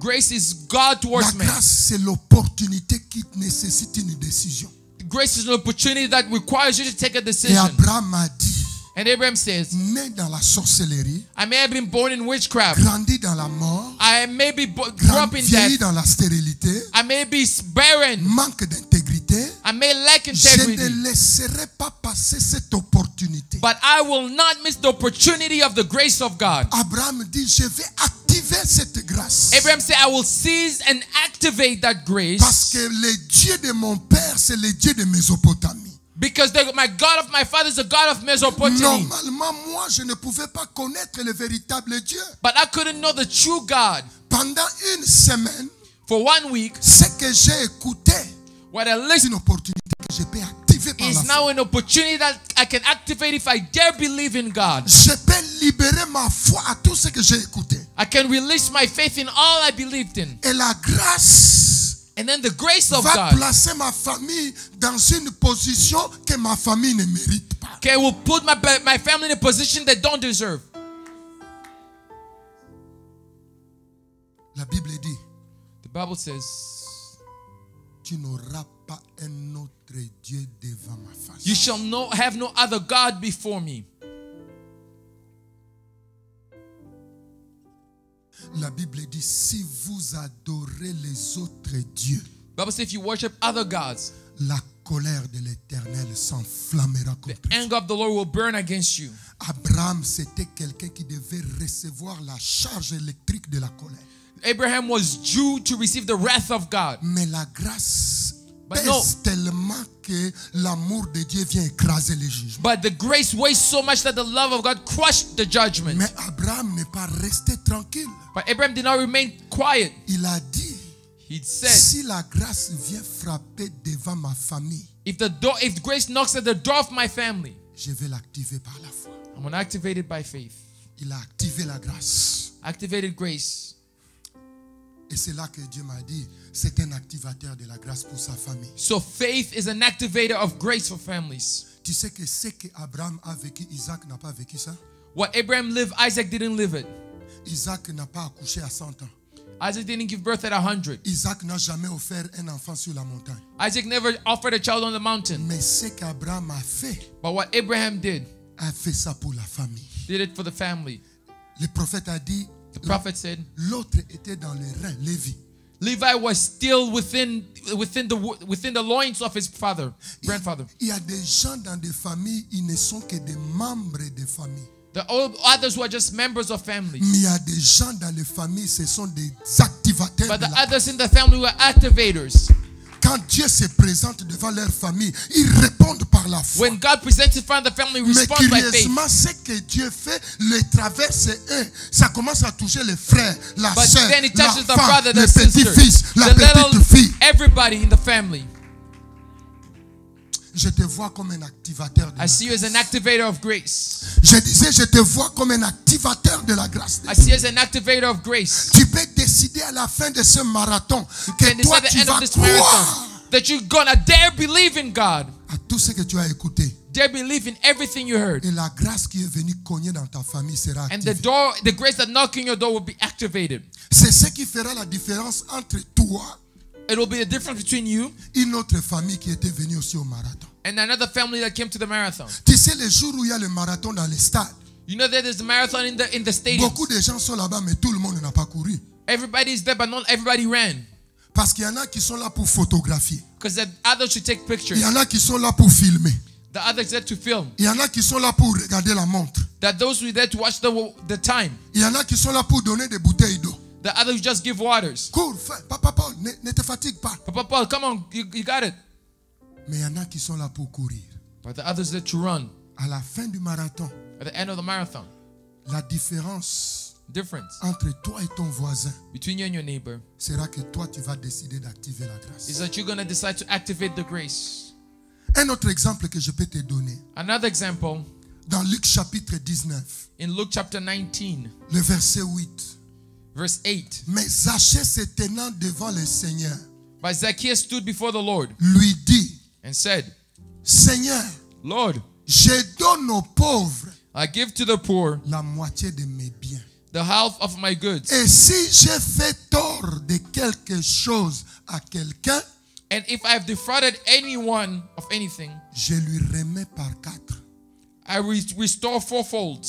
Grace is God La towards man. grâce, c'est l'opportunité qui nécessite une décision. Grace is an opportunity that requires you to take a Et decision. Abraham a dit, And Abraham says, né dans la sorcellerie, I may have been born in witchcraft. grandi dans la mort, I may be grew up in vieilli death. dans la stérilité, I may be barren. manque d'intégrité. I may lack Je integrity. ne laisserai pas passer cette opportunité. But I will not miss the opportunity of the grace of God. Abraham dit, je vais activer cette grâce. Abraham said, I will seize and activate that Parce grace que le Dieu de mon père, c'est le Dieu de Mésopotamie. because my God of my father is the God of Mesopotamia. Normalement, moi, je ne pouvais pas connaître le véritable Dieu. But I couldn't know the true God. Pendant une semaine, For 1 week, ce que j'ai écouté, what I c'est listened une opportunité que je peux activer par la is foi. now an opportunity that I can activate if I dare believe in God. Je peux libérer ma foi à tout ce que j'ai écouté. I can release my faith in all I believed in. Et la grâce And then the grace of va God placer ma famille dans une position que ma famille ne mérite pas. will put my family in a position they don't deserve. La Bible dit, The Bible says, tu n'auras pas un autre Dieu devant ma face. you shall have no other God before me. La Bible dit, si vous adorez les autres dieux, The Bible says if you worship other gods, la colère de l'Éternel s'enflammera the contre vous. anger of the Lord will burn against you. Abraham, c'était quelqu'un qui devait recevoir la charge électrique de la colère. Abraham was due to receive the wrath of God. Mais la grâce But pèse no. tellement que l'amour de Dieu vient écraser les jugements. But the grace weighs so much that the love of God crushed the judgment. Mais Abraham n'est pas resté tranquille. But Abraham did not remain quiet. Il a dit, He said, si la grâce vient frapper devant ma famille, if grace knocks at the door of my family, je vais l'activer par la foi. I'm going to activate it by faith. Il a activé la grâce. Activated grace. Et c'est là que Dieu m'a dit, c'est un activateur de la grâce pour sa famille. So faith is an activator of grace for families. Tu sais que ce que Abraham a vécu, Isaac n'a pas vécu ça. What Abraham lived, Isaac didn't live it. Isaac n'a pas accouché à 100 ans. Isaac didn't give birth at 100. Isaac n'a jamais offert un enfant sur la montagne. Isaac never offered a child on the mountain. Mais ce qu'Abraham a fait Abraham did ça pour la famille. did it for the family. Le prophète a dit, The prophet said, l'autre était dans le rein, Lévi. Levi was still within the loins of his grandfather. Il y a des gens dans des familles, ils ne sont que des membres de famille. The others were just members of families. Mais il y a des gens dans les familles, ce sont des activateurs. But de the la- others in the family were activators. Quand Dieu se présente devant leur famille, ils répondent par la foi. When God presents in front of the family, Mais respond by faith. curieusement, ce que Dieu fait, le traverse eux. Ça commence à toucher les frères, la But sœur, then he touches the l'enfant, brother, le the sister, petit-fils, la the little, petite-fille. everybody in the family. Je te vois comme un activateur de I la see you as an activator of grace. Je disais, je te vois comme un activateur de la grâce. I see you as an activator of grace. Tu peux décider à la fin de ce marathon And que decide toi at the tu end of vas this croire marathon that you're gonna dare believe in God. à tout ce que tu as écouté. Dare believe in everything you heard. Et la grâce qui est venue cogner dans ta famille sera And activée. the grace that knocking your door will be activated. C'est ce qui fera la différence entre toi It will be the difference between you et une autre famille qui était venue aussi au marathon. and another family that came to the marathon. Tu sais, le jour où il y a le marathon dans les stades, You know that there's a marathon in the stadium. beaucoup de gens sont là-bas, mais tout le monde n'a pas couru. Everybody's there, but not everybody ran. Parce qu'il y en a qui sont là pour photographier. Because the others should take pictures. Il y en a qui sont là pour filmer. The others there to film. Il y en a qui sont là pour regarder la montre. That those who are there to watch the time. Il y en a qui sont là pour donner des bouteilles d'eau. The others just give waters. Cours, fais. Papa Paul, ne te fatigue pas. Papa Paul, come on, you got it. Mais il y en a qui sont là pour courir. But the others there to run. À la fin du marathon, At the end of the marathon, la différence difference entre toi et ton voisin between you and your neighbor sera que toi, tu vas décider d'activer la grâce. is that you're going to decide to activate the grace. Un autre exemple que je peux te donner, Another example dans Luc chapitre 19, in Luke chapter 19, le verset 8. verse 8. Mais Zachée se tenant devant le Seigneur, But Zacchaeus stood before the Lord lui dit, and said, Seigneur, Lord, je donne aux pauvres I give to the poor la moitié de mes biens. the half of my goods. Et si j'ai fait tort de quelque chose à quelqu'un, And if I have defrauded anyone of anything, je lui remets par 4. I restore fourfold.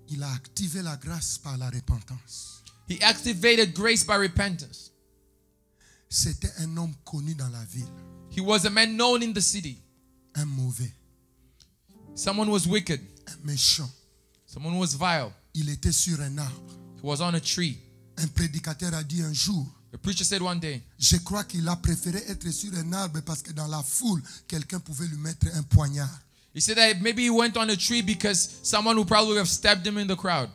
Il a activé la grâce par la repentance. He activated grace by repentance. C'était un homme connu dans la ville, He was a man known in the city. un mauvais, Someone was wicked. un méchant. Someone was vile. Il était sur un arbre. He was on a tree. Un prédicateur a dit un jour, The preacher said one day, je crois qu'il a préféré être sur un arbre parce que dans la foule, quelqu'un pouvait lui mettre un poignard. he said that maybe he went on a tree because someone would probably have stabbed him in the crowd.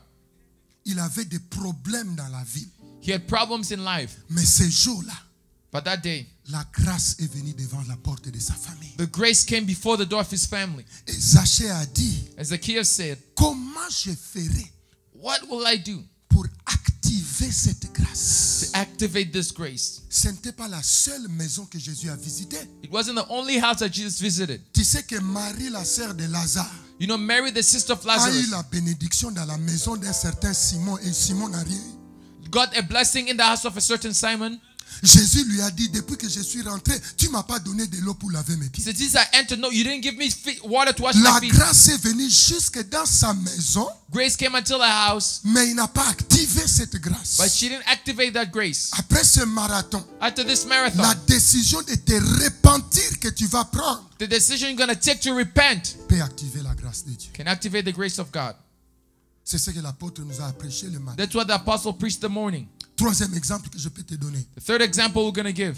Il avait des problèmes dans la ville. He had problems in life. Mais ce jour-là, But that day, la grâce est venue devant la porte de sa famille. the grace came before the door of his family. Et Zachée a dit, As Zacchaeus said, comment je ferai what will I do pour activer cette grâce? to activate this grace? Ce n'était pas la seule maison que Jésus a visitée. It wasn't the only house that Jesus visited. Tu sais que Marie, la sœur de Lazare, You know, Mary, the sister of a eu Lazarus, la bénédiction dans la maison d'un certain Simon et Simon n'a rien eu. got a blessing in the house of a certain Simon. Jésus lui a dit, depuis que je suis rentré, tu ne m'as pas donné de l'eau pour laver mes He pieds. said, Jesus, I entered. No, you didn't give me water to wash La my feet. grâce est venue jusque dans sa maison, Grace came until the house, mais il n'a pas activé cette grâce. but she didn't activate that grace. Après ce marathon, After this la marathon, décision de te repentir que tu vas prendre the decision you're going to take to repent peut activer la grâce de Dieu. can activate the grace of God. C'est ce que l'apôtre nous a prêché le matin. That's what the apostle preached the morning. Troisième exemple que je peux te donner, The third example we're going to give,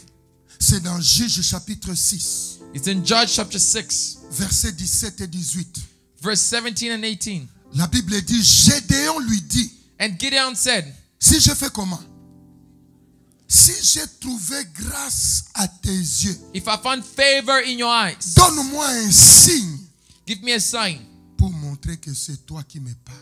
c'est dans Juge chapitre 6, it's in Judges chapter 6, versets 17 et 18. verse 17 and 18. La Bible dit, Gédéon lui dit, And Gideon said, si je fais comment? Si j'ai trouvé grâce à tes yeux, if I found favor in your eyes, donne-moi un signe give me a sign. pour montrer que c'est toi qui me parles.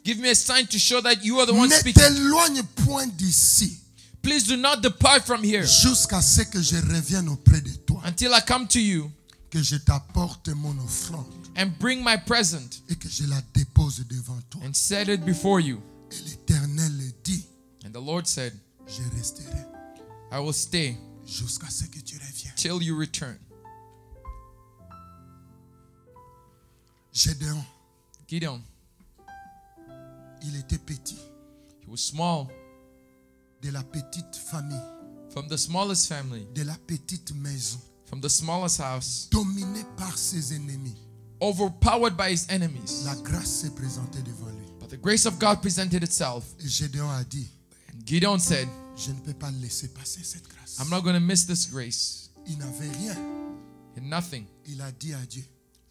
Give me a sign to show that you are the one Ne speaking. t'éloigne point d'ici Please do not depart from here jusqu'à ce que je revienne auprès de toi, until I come to you que je t'apporte mon offrande and bring my present et que je la dépose devant toi. and set it before you. Et l'Éternel dit, And the Lord said, je resterai I will stay jusqu'à ce que tu reviennes. till you return. Gédéon, Gideon, il était petit, he was small, de la petite famille, from the smallest family, de la petite maison, from the smallest house, dominé par ses ennemis. overpowered by his enemies. La grâce s'est présentée devant lui. But the grace of God presented itself. Et Gédéon a dit, And Gideon said, je ne peux pas laisser passer cette grâce. I'm not going to miss this grace. Il n'avait rien. And nothing. Il a dit à Dieu,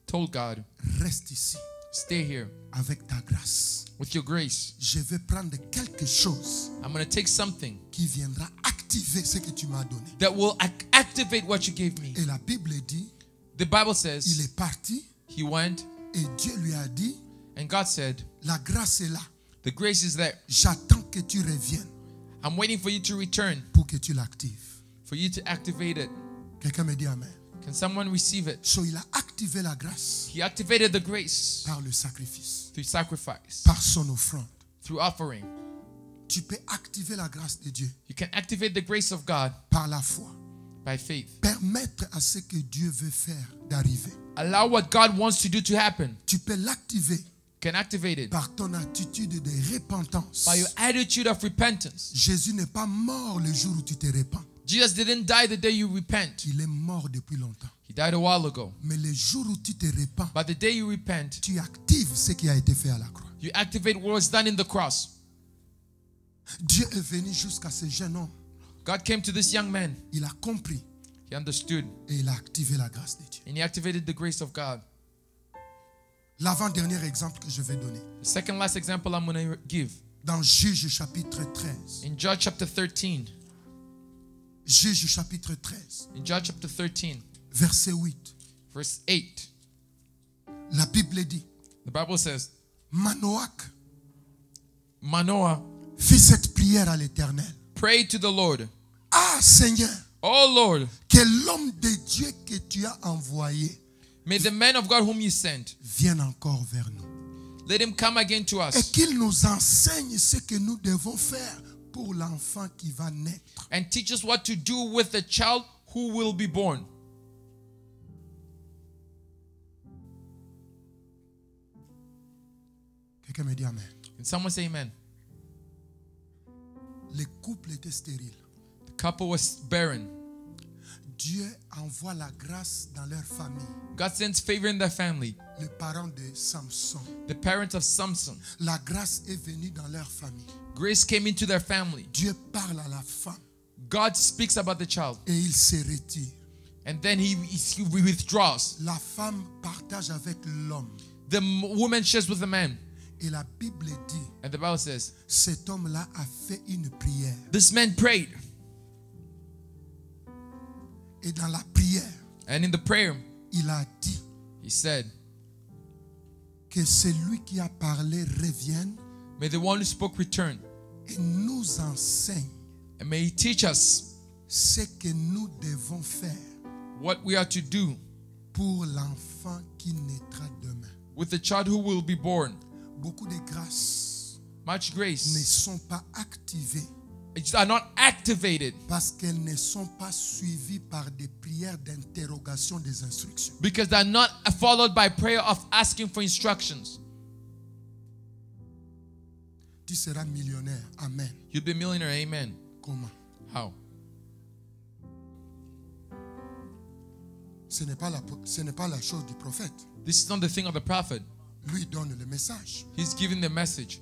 Told God, reste ici stay here avec ta grâce. with your grace. Je vais prendre quelque chose I'm going to take something qui viendra activer ce que tu m'as donné. that will activate what you gave me. Et la Bible dit, The Bible il says est parti he went et Dieu lui a dit, and God said, la grâce est là. the grace is there. J'attends que tu reviennes I'm waiting for you to return, pour que tu l'actives. for you to activate it. Quelqu'un me dit Amen. Can someone receive it? So il a activé la grâce He activated the grace par le sacrifice, through sacrifice, par son offrande. through offering. Tu peux activer la grâce de Dieu You can activate the grace of God par la foi. by faith. Permettre à ce que Dieu veut faire d'arriver. Allow what God wants to do to happen. Tu peux l'activer You can activate it par ton attitude de repentance. by your attitude of repentance. Jésus n'est pas mort le jour où tu te repens. Jesus didn't die the day you repent. Il est mort depuis longtemps. He died a while ago. Mais le jour où tu te repens, But the day you repent, tu actives ce qui a été fait à la croix. you activate what was done in the cross. Dieu est venu jusqu'à ce jeune homme. God came to this young man. Il a compris He understood et il a activé la grâce de Dieu. and he activated the grace of God. L'avant-dernier exemple que je vais donner, The second last example I'm going to give, Dans Juge chapitre 13. In Judges chapter 13. Juge chapitre 13. In Judges chapter 13, Verset 8. verse 8. La Bible dit, The Bible says, Manoach Manoah fit cette prière à l'Éternel. prayed to the Lord. Ah Seigneur, Oh Lord, que l'homme de Dieu que tu as envoyé may the man of God whom you sent, vienne encore vers nous. let him come again to Et us qu'il nous enseigne ce que nous devons faire pour l'enfant qui va naître. and teach us what to do with the child who will be born. Quelqu'un me dit Amen. Can someone say amen? Les couples étaient stériles. The couple was barren. Dieu envoie la grâce dans leur famille. God sends favor in their family. Les parents de Samson. The parents of Samson, La grâce est venue dans leur famille. grace came into their family. Dieu parle à la femme God speaks about the child, et il se retire. and then he withdraws. La femme partage avec l'homme. The woman shares with the man, Et la Bible dit, and the Bible says, cet homme-là a fait une prière. this man prayed, Et dans la prière, and in the prayer, il a dit he said, que celui qui a parlé revienne may the one who spoke return, et nous enseigne and may he teach us ce que nous devons faire what we are to do pour l'enfant qui naîtra demain. with the child who will be born. Beaucoup de grâces Much ne grace sont pas activées are not activated parce qu'elles ne sont pas suivies par des prières d'interrogation des instructions. because they're not followed by prayer of asking for instructions. Tu seras millionnaire. Amen. You'll be a millionaire. Amen. Comment? How? Ce n'est pas la chose du prophète. This is not the thing of the prophet. Lui donne le message. He's giving the message.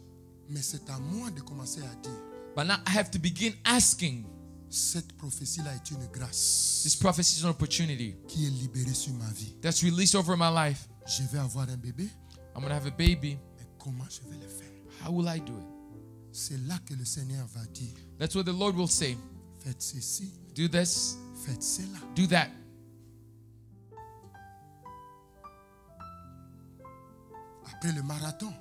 Mais c'est à moi de commencer à dire, But now I have to begin asking. cette prophétie-là est une grâce This prophecy is an opportunity qui est libérée sur ma vie. that's released over my life. Je vais avoir un bébé, I'm going to have a baby. mais comment je vais le faire? How will I do it? C'est là que le Seigneur va dire, That's what the Lord will say. faites ceci, Do this, faites cela. do that. Après le marathon,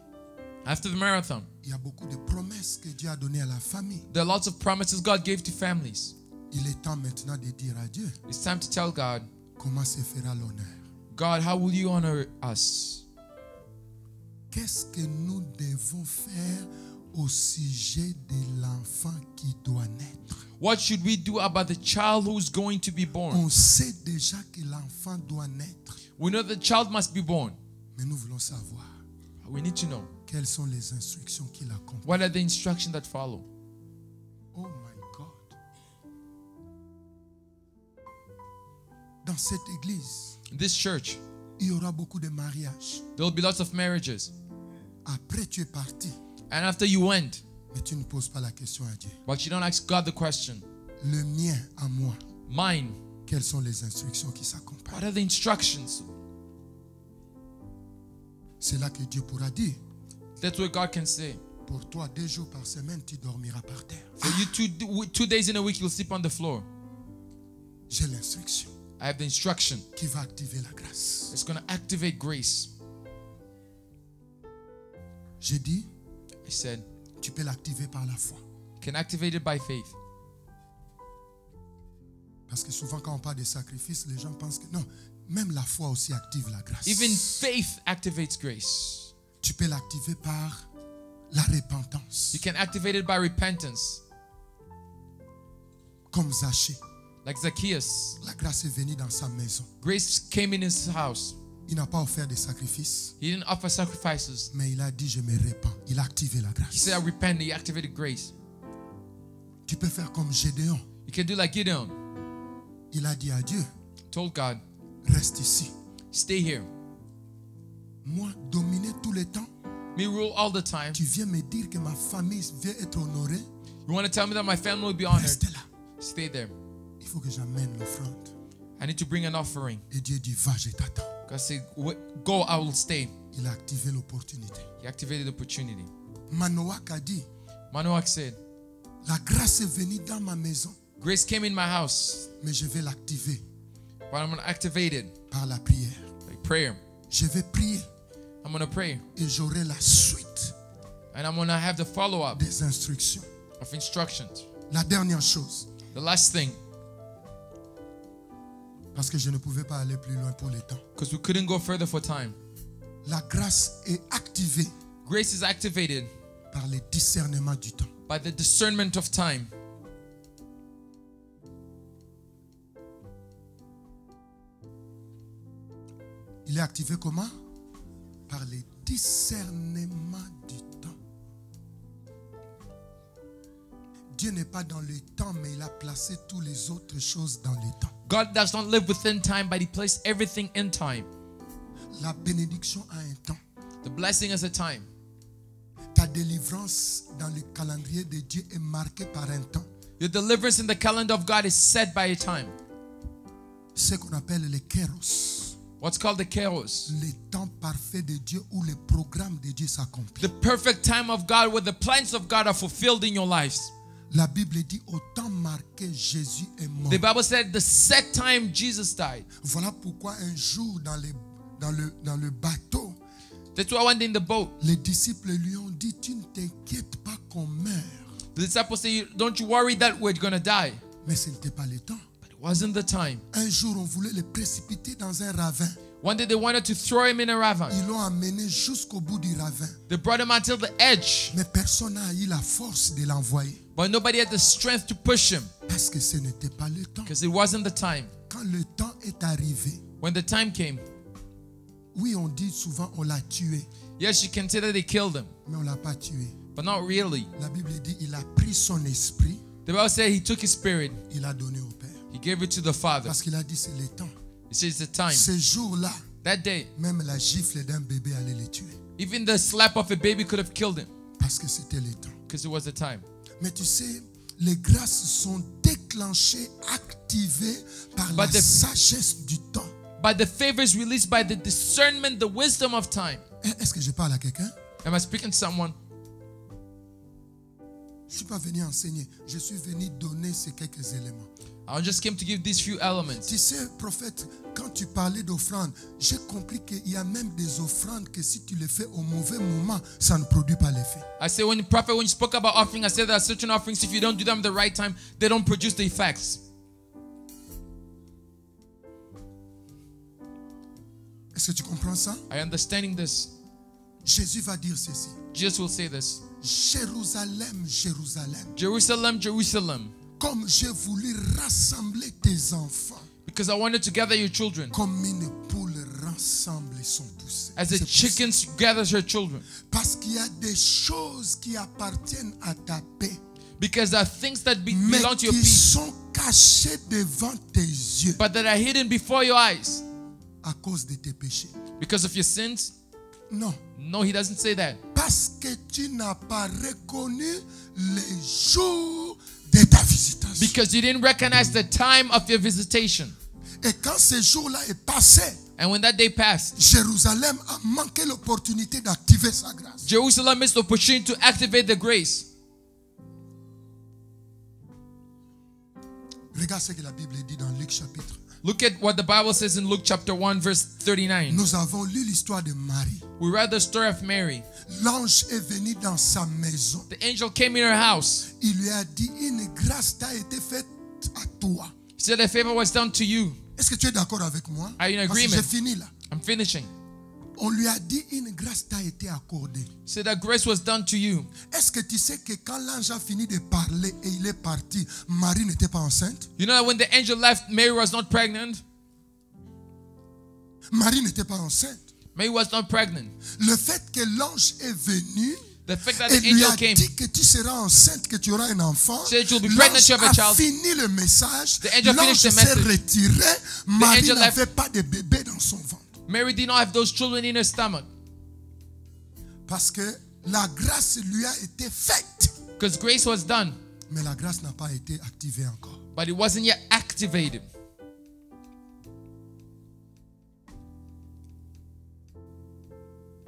After the marathon, il y a beaucoup de promesses que Dieu a données à la famille. there are lots of promises God gave to families. Il est temps maintenant de dire à Dieu, It's time to tell God, comment se fera l'honneur? God, how will you honor us? Qu'est-ce que nous devons faire au sujet de l'enfant qui doit naître? What should we do about the child who's going to be born? On sait déjà que l'enfant doit naître, We know the child must be born. mais nous voulons savoir We need to know, quelles sont les instructions qui l'accompagnent. what are the instructions that follow? Oh my God. Dans cette église, In this church, il y aura beaucoup de mariages. there will be lots of marriages. Après, tu es parti, And after you went, mais tu ne poses pas la question à Dieu. but you don't ask God the question, Le mien à moi, mine, quelles sont les instructions qui s'accompagnent? what are the instructions? C'est là que Dieu pourra dire, That's what God can say. pour toi, 2 jours par semaine, tu dormiras par terre. For you, 2 days in a week, you'll sleep on the floor. J'ai l'instruction I have the instruction. qui va activer la grâce. It's going to activate grace. J'ai dit, I said, tu peux l'activer par la foi. you can activate it by faith. Parce que souvent, quand on parle de sacrifice, les gens pensent que non, même la foi aussi active la grâce. Even faith activates grace. Tu peux l'activer par la repentance. You can activate it by repentance. Comme Zachée, Like Zacchaeus, la grâce est venue dans sa maison. grace came in his house. Il n'a pas offert de sacrifice, He didn't offer sacrifices. mais il a dit, je me repens. Il a activé la He grâce. said, I repent. He activated grace. Tu peux faire comme Gédéon. You can do like Gideon. Il a dit à Dieu, Told God, reste ici. stay here. Moi, dominer tout le temps, Me rule all the time. tu viens me dire que ma famille vient être honorée. You want to tell me that my family will be honored? Reste là. Stay there. Il faut que j'amène l'offrande. I need to bring an offering. Et Dieu dit, va, je t'attends. God said, go, I will stay. Il a activé l'opportunité. He activated the opportunity. Manoach a dit, Manoach said, la grâce est venue dans ma maison, grace came in my house, mais je vais l'activer but I'm going to activate it par la prière. by prayer. Je vais prier I'm going to pray. et j'aurai la suite And I'm going to have the follow-up des instructions. of instructions. La dernière chose, The last thing, parce que je ne pouvais pas aller plus loin pour le temps. because we couldn't go further for time. La grâce est activée Grace is activated par le discernement du temps. by the discernment of time. Il est activé comment? Par le discernement du temps. Dieu n'est pas dans le temps, mais il a placé toutes les autres choses dans le temps. God does not live within time, but He placed everything in time. La bénédiction a un temps. The blessing is a time. Ta délivrance dans le calendrier de Dieu est marquée par un temps. Your deliverance in the calendar of God is set by a time. Ce qu'on appelle le kéros. What's called the kairos. Le temps parfait de Dieu où le programme de Dieu s'accomplit. The perfect time of God where the plans of God are fulfilled in your lives. La Bible dit au temps marqué, Jésus est mort. The Bible said the set time Jesus died. Voilà pourquoi un jour dans le bateau, That's why one day in the boat, les disciples lui ont dit, tu ne t'inquiètes pas qu'on meure. the disciples say, don't you worry that we're going to die. Mais ce n'était pas le temps. But it wasn't the time. Un jour, on voulait le précipiter dans un ravin. One day they wanted to throw him in a ravine. Ils l'ont amené jusqu'au bout du ravin. They brought him until the edge, Mais personne n'a eu la force de l'envoyer. but nobody had the strength to push him Parce que ce n'était pas le temps. because it wasn't the time. Quand le temps est arrivé, When the time came, oui, on dit souvent on l'a tué, yes, you can say that they killed him, mais on ne l'a pas tué. but not really. La Bible dit il a pris son esprit, The Bible said he took his spirit, il a donné au Père. he gave it to the Father. Parce qu'il a dit c'est le temps. He says the time. Ce jour-là, That day, même la gifle d'un bébé allait le tuer. even the slap of a baby could have killed him Parce que c'était le temps. because it was the time. Mais tu sais, les grâces sont déclenchées, activées par la But the- sagesse du temps. By the favors released by the discernment, the wisdom of time. Est-ce que je parle à quelqu'un? Am I speaking to someone? Je ne suis pas venu enseigner. Je suis venu donner ces quelques éléments. I just came to give these few elements. Tu sais, prophète, quand tu parlais d'offrandes, j'ai compris qu'il y a même des offrandes que si tu les fais au mauvais moment, ça ne produit pas l'effet. I say when you spoke about offering, I said there are certain offerings, if you don't do them at the right time, they don't produce the effects. Est-ce que tu comprends ça? Are you understanding this? Jésus va dire ceci. Jesus will say this. Jérusalem, Jérusalem, Jerusalem, Jerusalem, comme j'ai voulu rassembler tes enfants, because I wanted to gather your children comme une poule rassemble son poussé. as a C'est chicken gathers her children. parce qu'il y a des choses qui appartiennent à ta paix, Because there are things that mais belong to your qui peace, sont cachées devant tes yeux but that are hidden before your eyes à cause de tes péchés. because of your sins. Non, No, he doesn't say that. parce que tu n'as pas reconnu les jours de ta visitation. Because you didn't recognize the time of your visitation. Et quand ce jour-là est passé, And when that day passed, Jérusalem a manqué l'opportunité d'activer sa grâce. Jerusalem missed the opportunity to activate the grace. Regarde ce que la Bible dit dans Luc chapitre 1. Look at what the Bible says in Luke chapter 1 verse 39. Nous avons lu l'histoire de Marie. We read the story of Mary. L'ange est venu dans sa maison. The angel came in her house. Il lui a dit, une grâce t'a été faite à toi. He said a favor was done to you. Est-ce que tu es d'accord avec moi? Are you in Parce que agreement? j'ai fini là. I'm finishing. On lui a dit, une grâce t'a été accordée. He said that grace was done to you. Est-ce que tu sais que quand l'ange a fini de parler et il est parti, Marie n'était pas enceinte? You know that when the angel left, Mary was not pregnant. Marie n'était pas enceinte. Mary was not pregnant. Le fait que l'ange est venu The fact that et the lui angel a came, dit que tu seras enceinte, que tu auras un enfant, Said you'll be pregnant, l'ange you have a a child. fini le message, The angel l'ange finished the s'est message. retiré, Marie angel left. n'avait pas de bébé dans son ventre. Mary did not have those children in her stomach Parce que la grâce lui a été faite, because grace was done, mais la grâce n'a pas été activée encore. but it wasn't yet activated.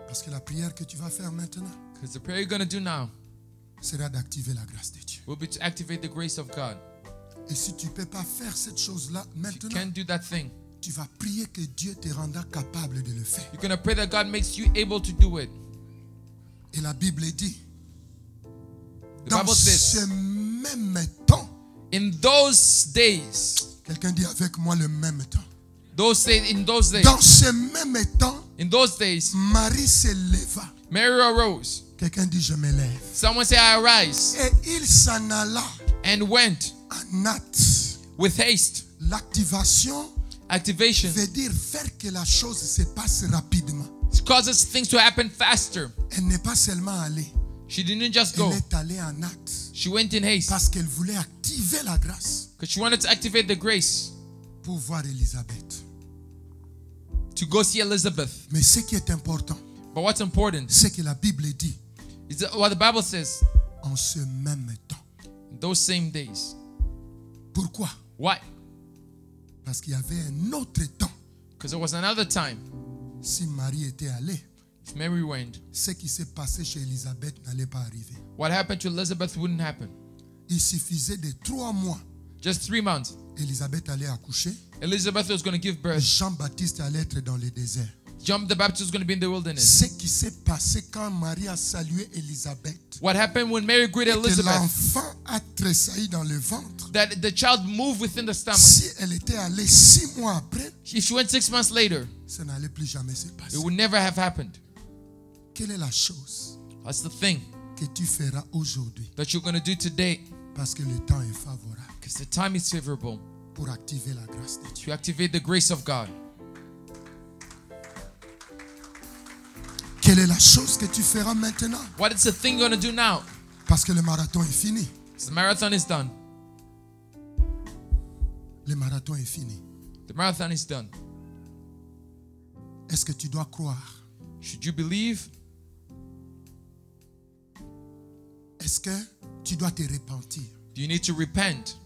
Parce que la prière que tu vas faire maintenant, Because the prayer you're going to do now, sera d'activer la grâce de Dieu. will be to activate the grace of God. Et si tu ne peux pas faire cette chose-là If you maintenant, can't do that thing, tu vas prier que Dieu te renda capable de le faire. you're going to pray that God makes you able to do it. Et la Bible dit, The dans Bible says, ce même temps, in those days, quelqu'un dit avec moi le même temps. in those days, Dans ce même temps, in those days, Marie se leva. Mary arose. Quelqu'un dit je me lève. Someone say, I arise, Et il s'en alla and went en hâte. with haste. L'activation Activation veut dire faire que la chose se passe rapidement. causes things to happen faster. Elle n'est pas seulement allée, She didn't just go. elle est allée en hâte. She went in haste Parce qu'elle voulait activer la grâce because she wanted to activate the grace pour voir Élisabeth. to go see Elizabeth. Mais ce qui est important, But what's important c'est que la Bible dit is that what the Bible says en ce même temps. in those same days. Pourquoi? Why? Parce qu'il y avait un autre temps. Because there was another time. Si Marie était allée, If Mary went, ce qui s'est passé chez Élisabeth n'allait pas arriver. what happened to Elizabeth wouldn't happen. Il suffisait de 3 mois. Just 3 months. Élisabeth allait accoucher. Elizabeth was going to give birth. Jean-Baptiste allait être dans le désert. John the Baptist was going to be in the wilderness. Ce qui s'est passé quand Marie a salué Élisabeth, What happened when Mary greeted que Elizabeth? l'enfant a tressailli dans le ventre. That the child moved within the stomach. Si elle était allée 6 mois après, If she went 6 months later, ça n'allait plus jamais se passer. it would never have happened. Quelle est la chose That's the thing que tu feras aujourd'hui? that you're going to do today Parce que le temps est favorable because the time is favorable pour activer la grâce de Dieu. to activate the grace of God. Quelle est la chose que tu feras maintenant? What is the thing you're going to do now? Parce que le marathon est fini. So the marathon is done. Le marathon est fini. The marathon is done. Est-ce que tu dois croire? Should you believe? Est-ce que tu dois te repentir? Do you need to repent?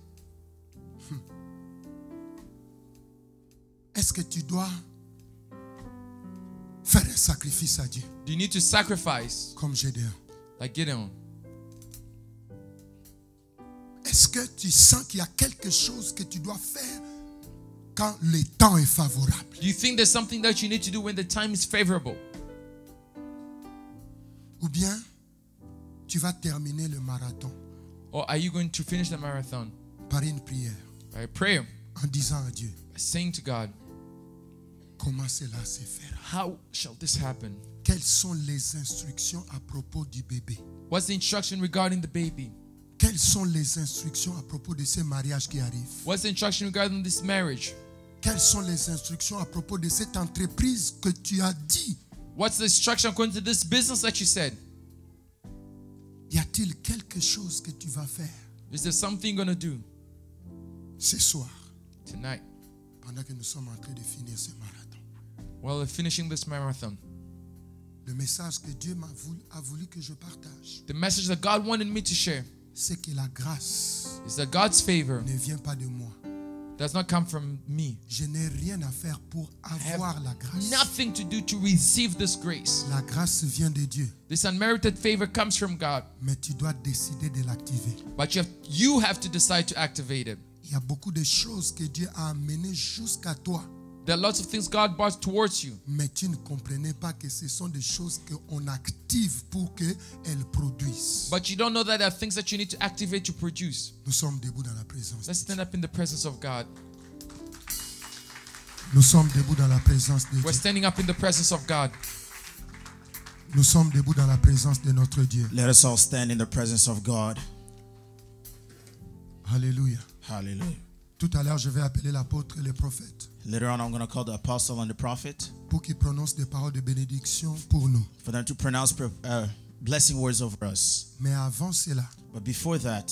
Est-ce que tu dois faire un sacrifice à Dieu Do you need to sacrifice comme Gédéon? like Gideon? Est-ce que tu sens qu'il y a quelque chose que tu dois faire quand le temps est favorable? Do you think there's something that you need to do when the time is favorable? Ou bien tu vas terminer le marathon Or are you going to finish the marathon par une prière by prayer, en disant à Dieu, by saying to God, comment cela se fera? how shall this happen? Quelles sont les instructions à propos du bébé? What's the instruction regarding the baby? Quelles sont les instructions à propos de ce mariage qui arrive? What's the instruction regarding this marriage? Quelles sont les instructions à propos de cette entreprise que tu as dit? What's the instruction according to this business that you said? Y a-t-il quelque chose que tu vas faire Is there something you're going to do ce soir tonight pendant que nous sommes en train de finir ce marathon? while we're finishing this marathon? Le message que Dieu a voulu que je partage, The message that God wanted me to share c'est que la grâce is that God's favor ne vient pas de moi. does not come from me. Je n'ai rien à faire pour avoir la grâce. Nothing to do to receive this grace. La grâce vient de Dieu, This unmerited favor comes from God, mais tu dois décider de l'activer. but you have to decide to activate it. Il y a beaucoup de choses que Dieu a amenées jusqu'à toi, There are lots of things God brought towards you, mais tu ne comprenais pas que ce sont des choses qu'on active pour qu'elles produisent. but you don't know that there are things that you need to activate to produce. Nous sommes debout dans la présence. Let's stand up in the presence of God. Nous sommes debout dans la présence de We're Dieu. standing up in the presence of God. Nous sommes debout dans la présence de notre Dieu. Let us all stand in the presence of God. Alléluia. Hallelujah. Tout à l'heure, je vais appeler l'apôtre et le prophète Later on, I'm going to call the apostle and the prophet pour qu'ils prononcent des paroles de bénédiction pour nous. for them to pronounce blessing words over us. Mais avant cela, But before that,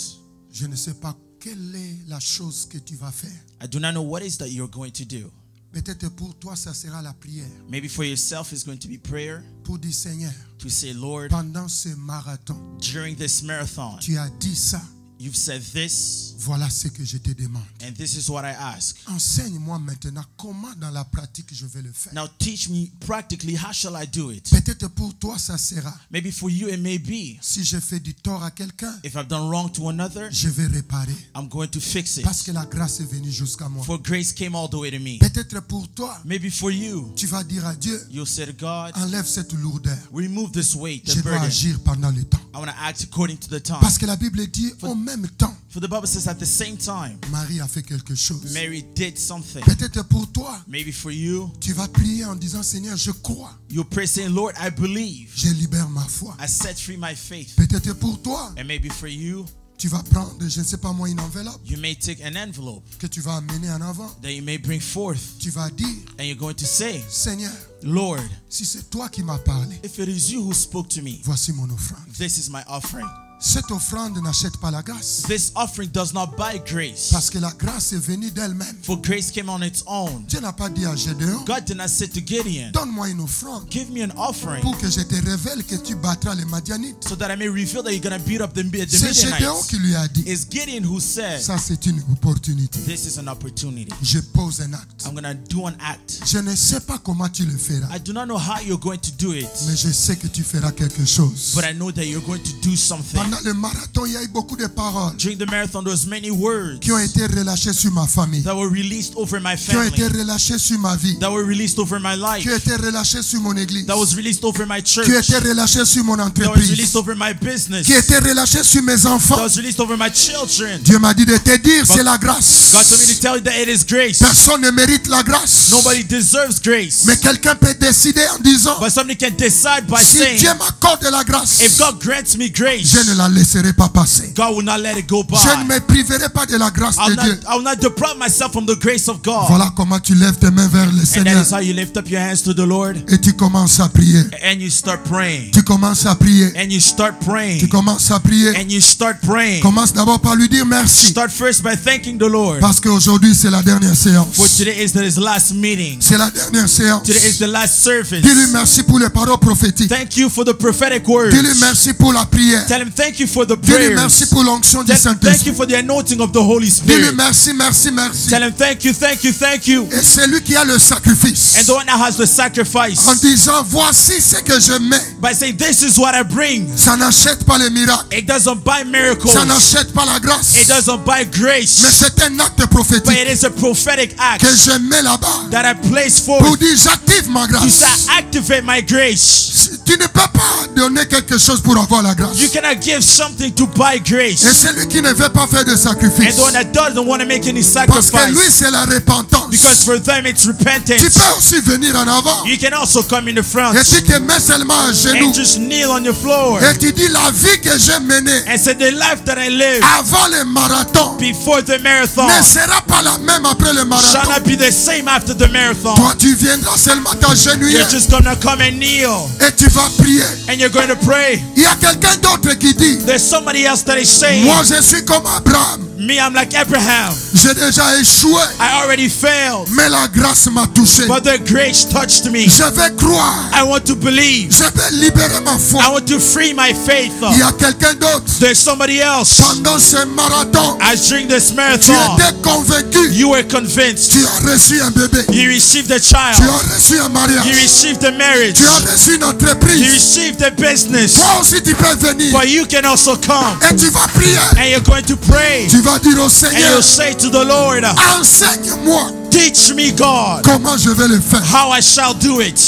je ne sais pas quelle est la chose que tu vas faire. I do not know what is that you're going to do. Peut-être pour toi, ça sera la prière. Maybe for yourself, it's going to be prayer Pour dire, Seigneur, to say, Lord, pendant ce marathon, during this marathon, tu as dit ça. you've said this. Voilà ce que je te demande. And this is what I ask. Enseigne-moi maintenant comment dans la pratique je vais le faire. Now teach me practically, how shall I do it? Peut-être pour toi ça sera. Maybe for you it may be, Si je fais du tort à quelqu'un, if I've done wrong to another, je vais réparer. I'm going to fix it. Parce que la grâce est venue jusqu'à moi. For grace came all the way to me. Peut-être pour toi, Maybe for you, tu vas dire à Dieu, you'll say to God, enlève cette lourdeur. remove this weight, Je the dois burden. agir pendant le temps. I want to act according to the time. Parce que la Bible dit, en même temps, For the Bible says at the same time, Marie a fait quelque chose. Mary did something. Peut-être pour toi, Maybe for you, tu vas prier en disant, Seigneur, je crois. you'll pray saying, Lord, I believe. Je libère ma foi. I set free my faith. Peut-être pour toi, And maybe for you, tu vas prendre, je ne sais pas moi, une enveloppe you may take an envelope que tu vas amener en avant. that you may bring forth, Tu vas dire, and you're going to say, Seigneur, Lord, si c'est toi qui m'as parlé, if it is you who spoke to me, voici mon offrande. this is my offering. Cette offrande n'achète pas la grâce. This offering does not buy grace, Parce que la grâce est venue d'elle-même. for grace came on its own. Dieu n'a pas dit à Gédéon, God did not say to Gideon, donne-moi une offrande give me an offering pour que je te révèle que tu battras les Madianites. so that I may reveal that you're going to beat up the C'est Gédéon Midianites. qui lui a dit, It's Gideon who said, ça c'est une opportunité. this is an opportunity. Je pose un acte. I'm going to do an act. Je ne sais pas comment tu le feras, I do not know how you're going to do it, mais je sais que tu feras quelque chose. but I know that you're going to do something. Pendant le marathon, il y a eu beaucoup de paroles During the marathon, there was many words qui ont été relâchées sur ma famille, that were released over my qui ont été family, relâchées sur ma vie, that were released over my qui ont life, été relâchées sur mon église, that was released over my church, qui ont été relâchées sur mon that was entreprise, released over my business, qui ont été relâchées sur mes enfants. that was released over my children. Dieu m'a dit de te dire, c'est la grâce. God told me to tell you that it is grace. Personne ne mérite la grâce. Nobody deserves grace. Mais quelqu'un peut décider en disant, But somebody can decide by si saying, Dieu m'accorde la grâce, if God grants me grace, je ne la laisserai pas passer. God will not let it go by. Je ne me priverai pas de la grâce de Dieu. I will not deprive myself from the grace of God. Voilà comment tu lèves tes mains vers le And that Seigneur is how you lift up your hands to the Lord et tu commences à prier. and you start praying. Tu commences à prier. And you start Tu praying. commences à prier. And you start praying. Commence d'abord par lui dire merci. Start first by thanking the Lord. Parce qu'aujourd'hui c'est la dernière séance. For today is his last meeting. C'est la dernière séance. Today is the last service. Dis-lui merci pour les paroles prophétiques. Thank you for the prophetic words. Dis-lui merci pour la prière. Tell him thank you for the Dis-lui prayers. merci pour l'onction du Thank Saint-Esprit. you for the anointing of the Holy Dis-lui Spirit. merci, merci, merci. Tell him thank you, thank you, thank you. Et c'est lui qui a le sacrifice. And the one that has the sacrifice. En disant voici ce que je mets. By saying this is what I bring. Ça n'achète pas les miracles. It doesn't buy miracles. Ça n'achète pas la grâce. It doesn't buy Mais grace. c'est un acte But prophétique it is a prophetic act que je mets là-bas that I place pour forth dire j'active ma to grâce. say activate my grace. Tu ne peux pas donner quelque chose pour avoir la grâce. You cannot give something to buy Et grace. celui qui ne veut pas faire de And sacrifice, the one that doesn't want to make any parce que lui sacrifice, c'est la repentance. because for them it's Tu repentance. peux aussi venir en avant You can also come in the front et tu te mets seulement à genoux and just kneel on your floor et tu dis la vie que j'ai menée and say the life that I live avant le marathon before the marathon ne sera pas la même après le shall marathon. not be the same after the marathon. Toi tu viendras seulement t'agenouiller You're just gonna come and kneel et tu vas prier. and you're going to pray. Il y a quelqu'un d'autre qui dit, There's somebody else that is saying, moi je suis comme Abraham, me, I'm like Abraham. j'ai déjà échoué, I already failed, mais la grâce m'a touché. but the grace touched me. Je vais croire, I want to believe. je vais libérer ma foi. I want to free my faith. Il y a quelqu'un d'autre, There's somebody else. pendant ce marathon, As during this tu marathon, étais convaincu, you were convinced. tu as reçu un bébé, You received a tu child. as reçu un mariage, You received a marriage. tu as reçu une You entreprise. received a business. Toi aussi tu peux venir But you can also come et tu vas prier. and you're going to pray. Tu vas dire au And Seigneur, you'll say to the Lord, enseigne-moi teach me, God, comment je vais le faire. how I shall do it.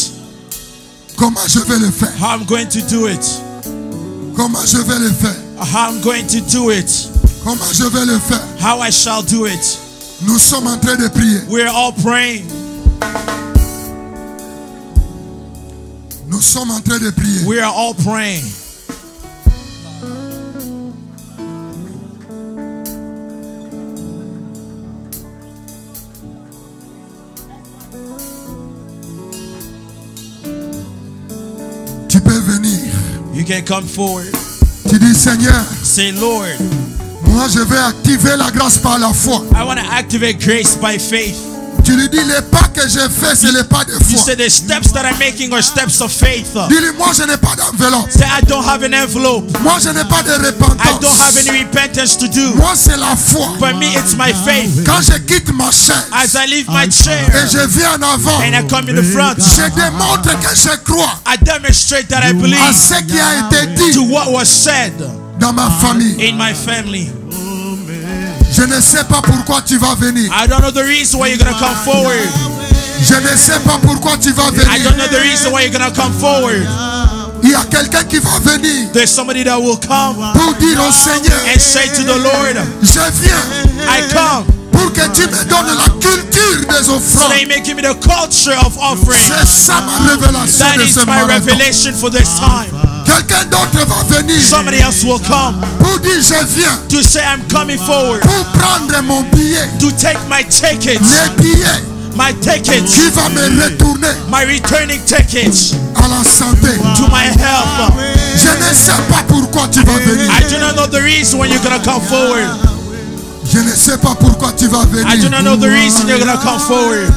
Comment je vais le faire. How I'm going to do it. Comment je vais le faire. How I'm going to do it. Comment je vais le faire. How I shall do it. Nous sommes en train de prier. We're all praying. Nous sommes en train de prier. We are all praying. Tu peux venir. You can come forward. Tu dis Seigneur, Say, Lord, moi je vais activer la grâce par la foi. I want to activate grace by faith. Tu lui dis, les pas que j'ai fait, c'est les pas de You foi. say the steps that I'm making are steps of faith. Dis-lui, moi je n'ai pas d'enveloppe. Say I don't have an envelope. Moi je n'ai pas de I don't have repentance. any repentance to do. Moi c'est la foi. For me, it's my faith. Quand je quitte ma chaise As I leave my et chair je viens en avant, and I come in the front, je démontre que je crois I demonstrate that I à believe ce qui a été to dit what was said dans ma famille. in my family. Je ne sais pas pourquoi tu vas venir. I don't know the reason why you're gonna come forward. Je ne sais pas pourquoi tu vas I venir. don't know the reason why you're gonna come forward. Il y a quelqu'un qui va venir There's somebody that will come pour dire au Seigneur, and say to the Lord, je viens I come pour que tu me donnes la culture des so offrandes. that you may give me the culture of offering. C'est ça ma révélation That de is ce my marathon. revelation for this time. Quelqu'un d'autre va venir Somebody else will come pour dire je viens to say I'm coming forward pour prendre mon billet. to take my tickets, Les billets my tickets, qui va me retourner my returning tickets à la santé. to my health. Je ne sais pas pourquoi tu vas venir. I do not know the reason when you're gonna come forward. Je ne sais pas pourquoi tu vas I do venir. not know the reason you're gonna come forward.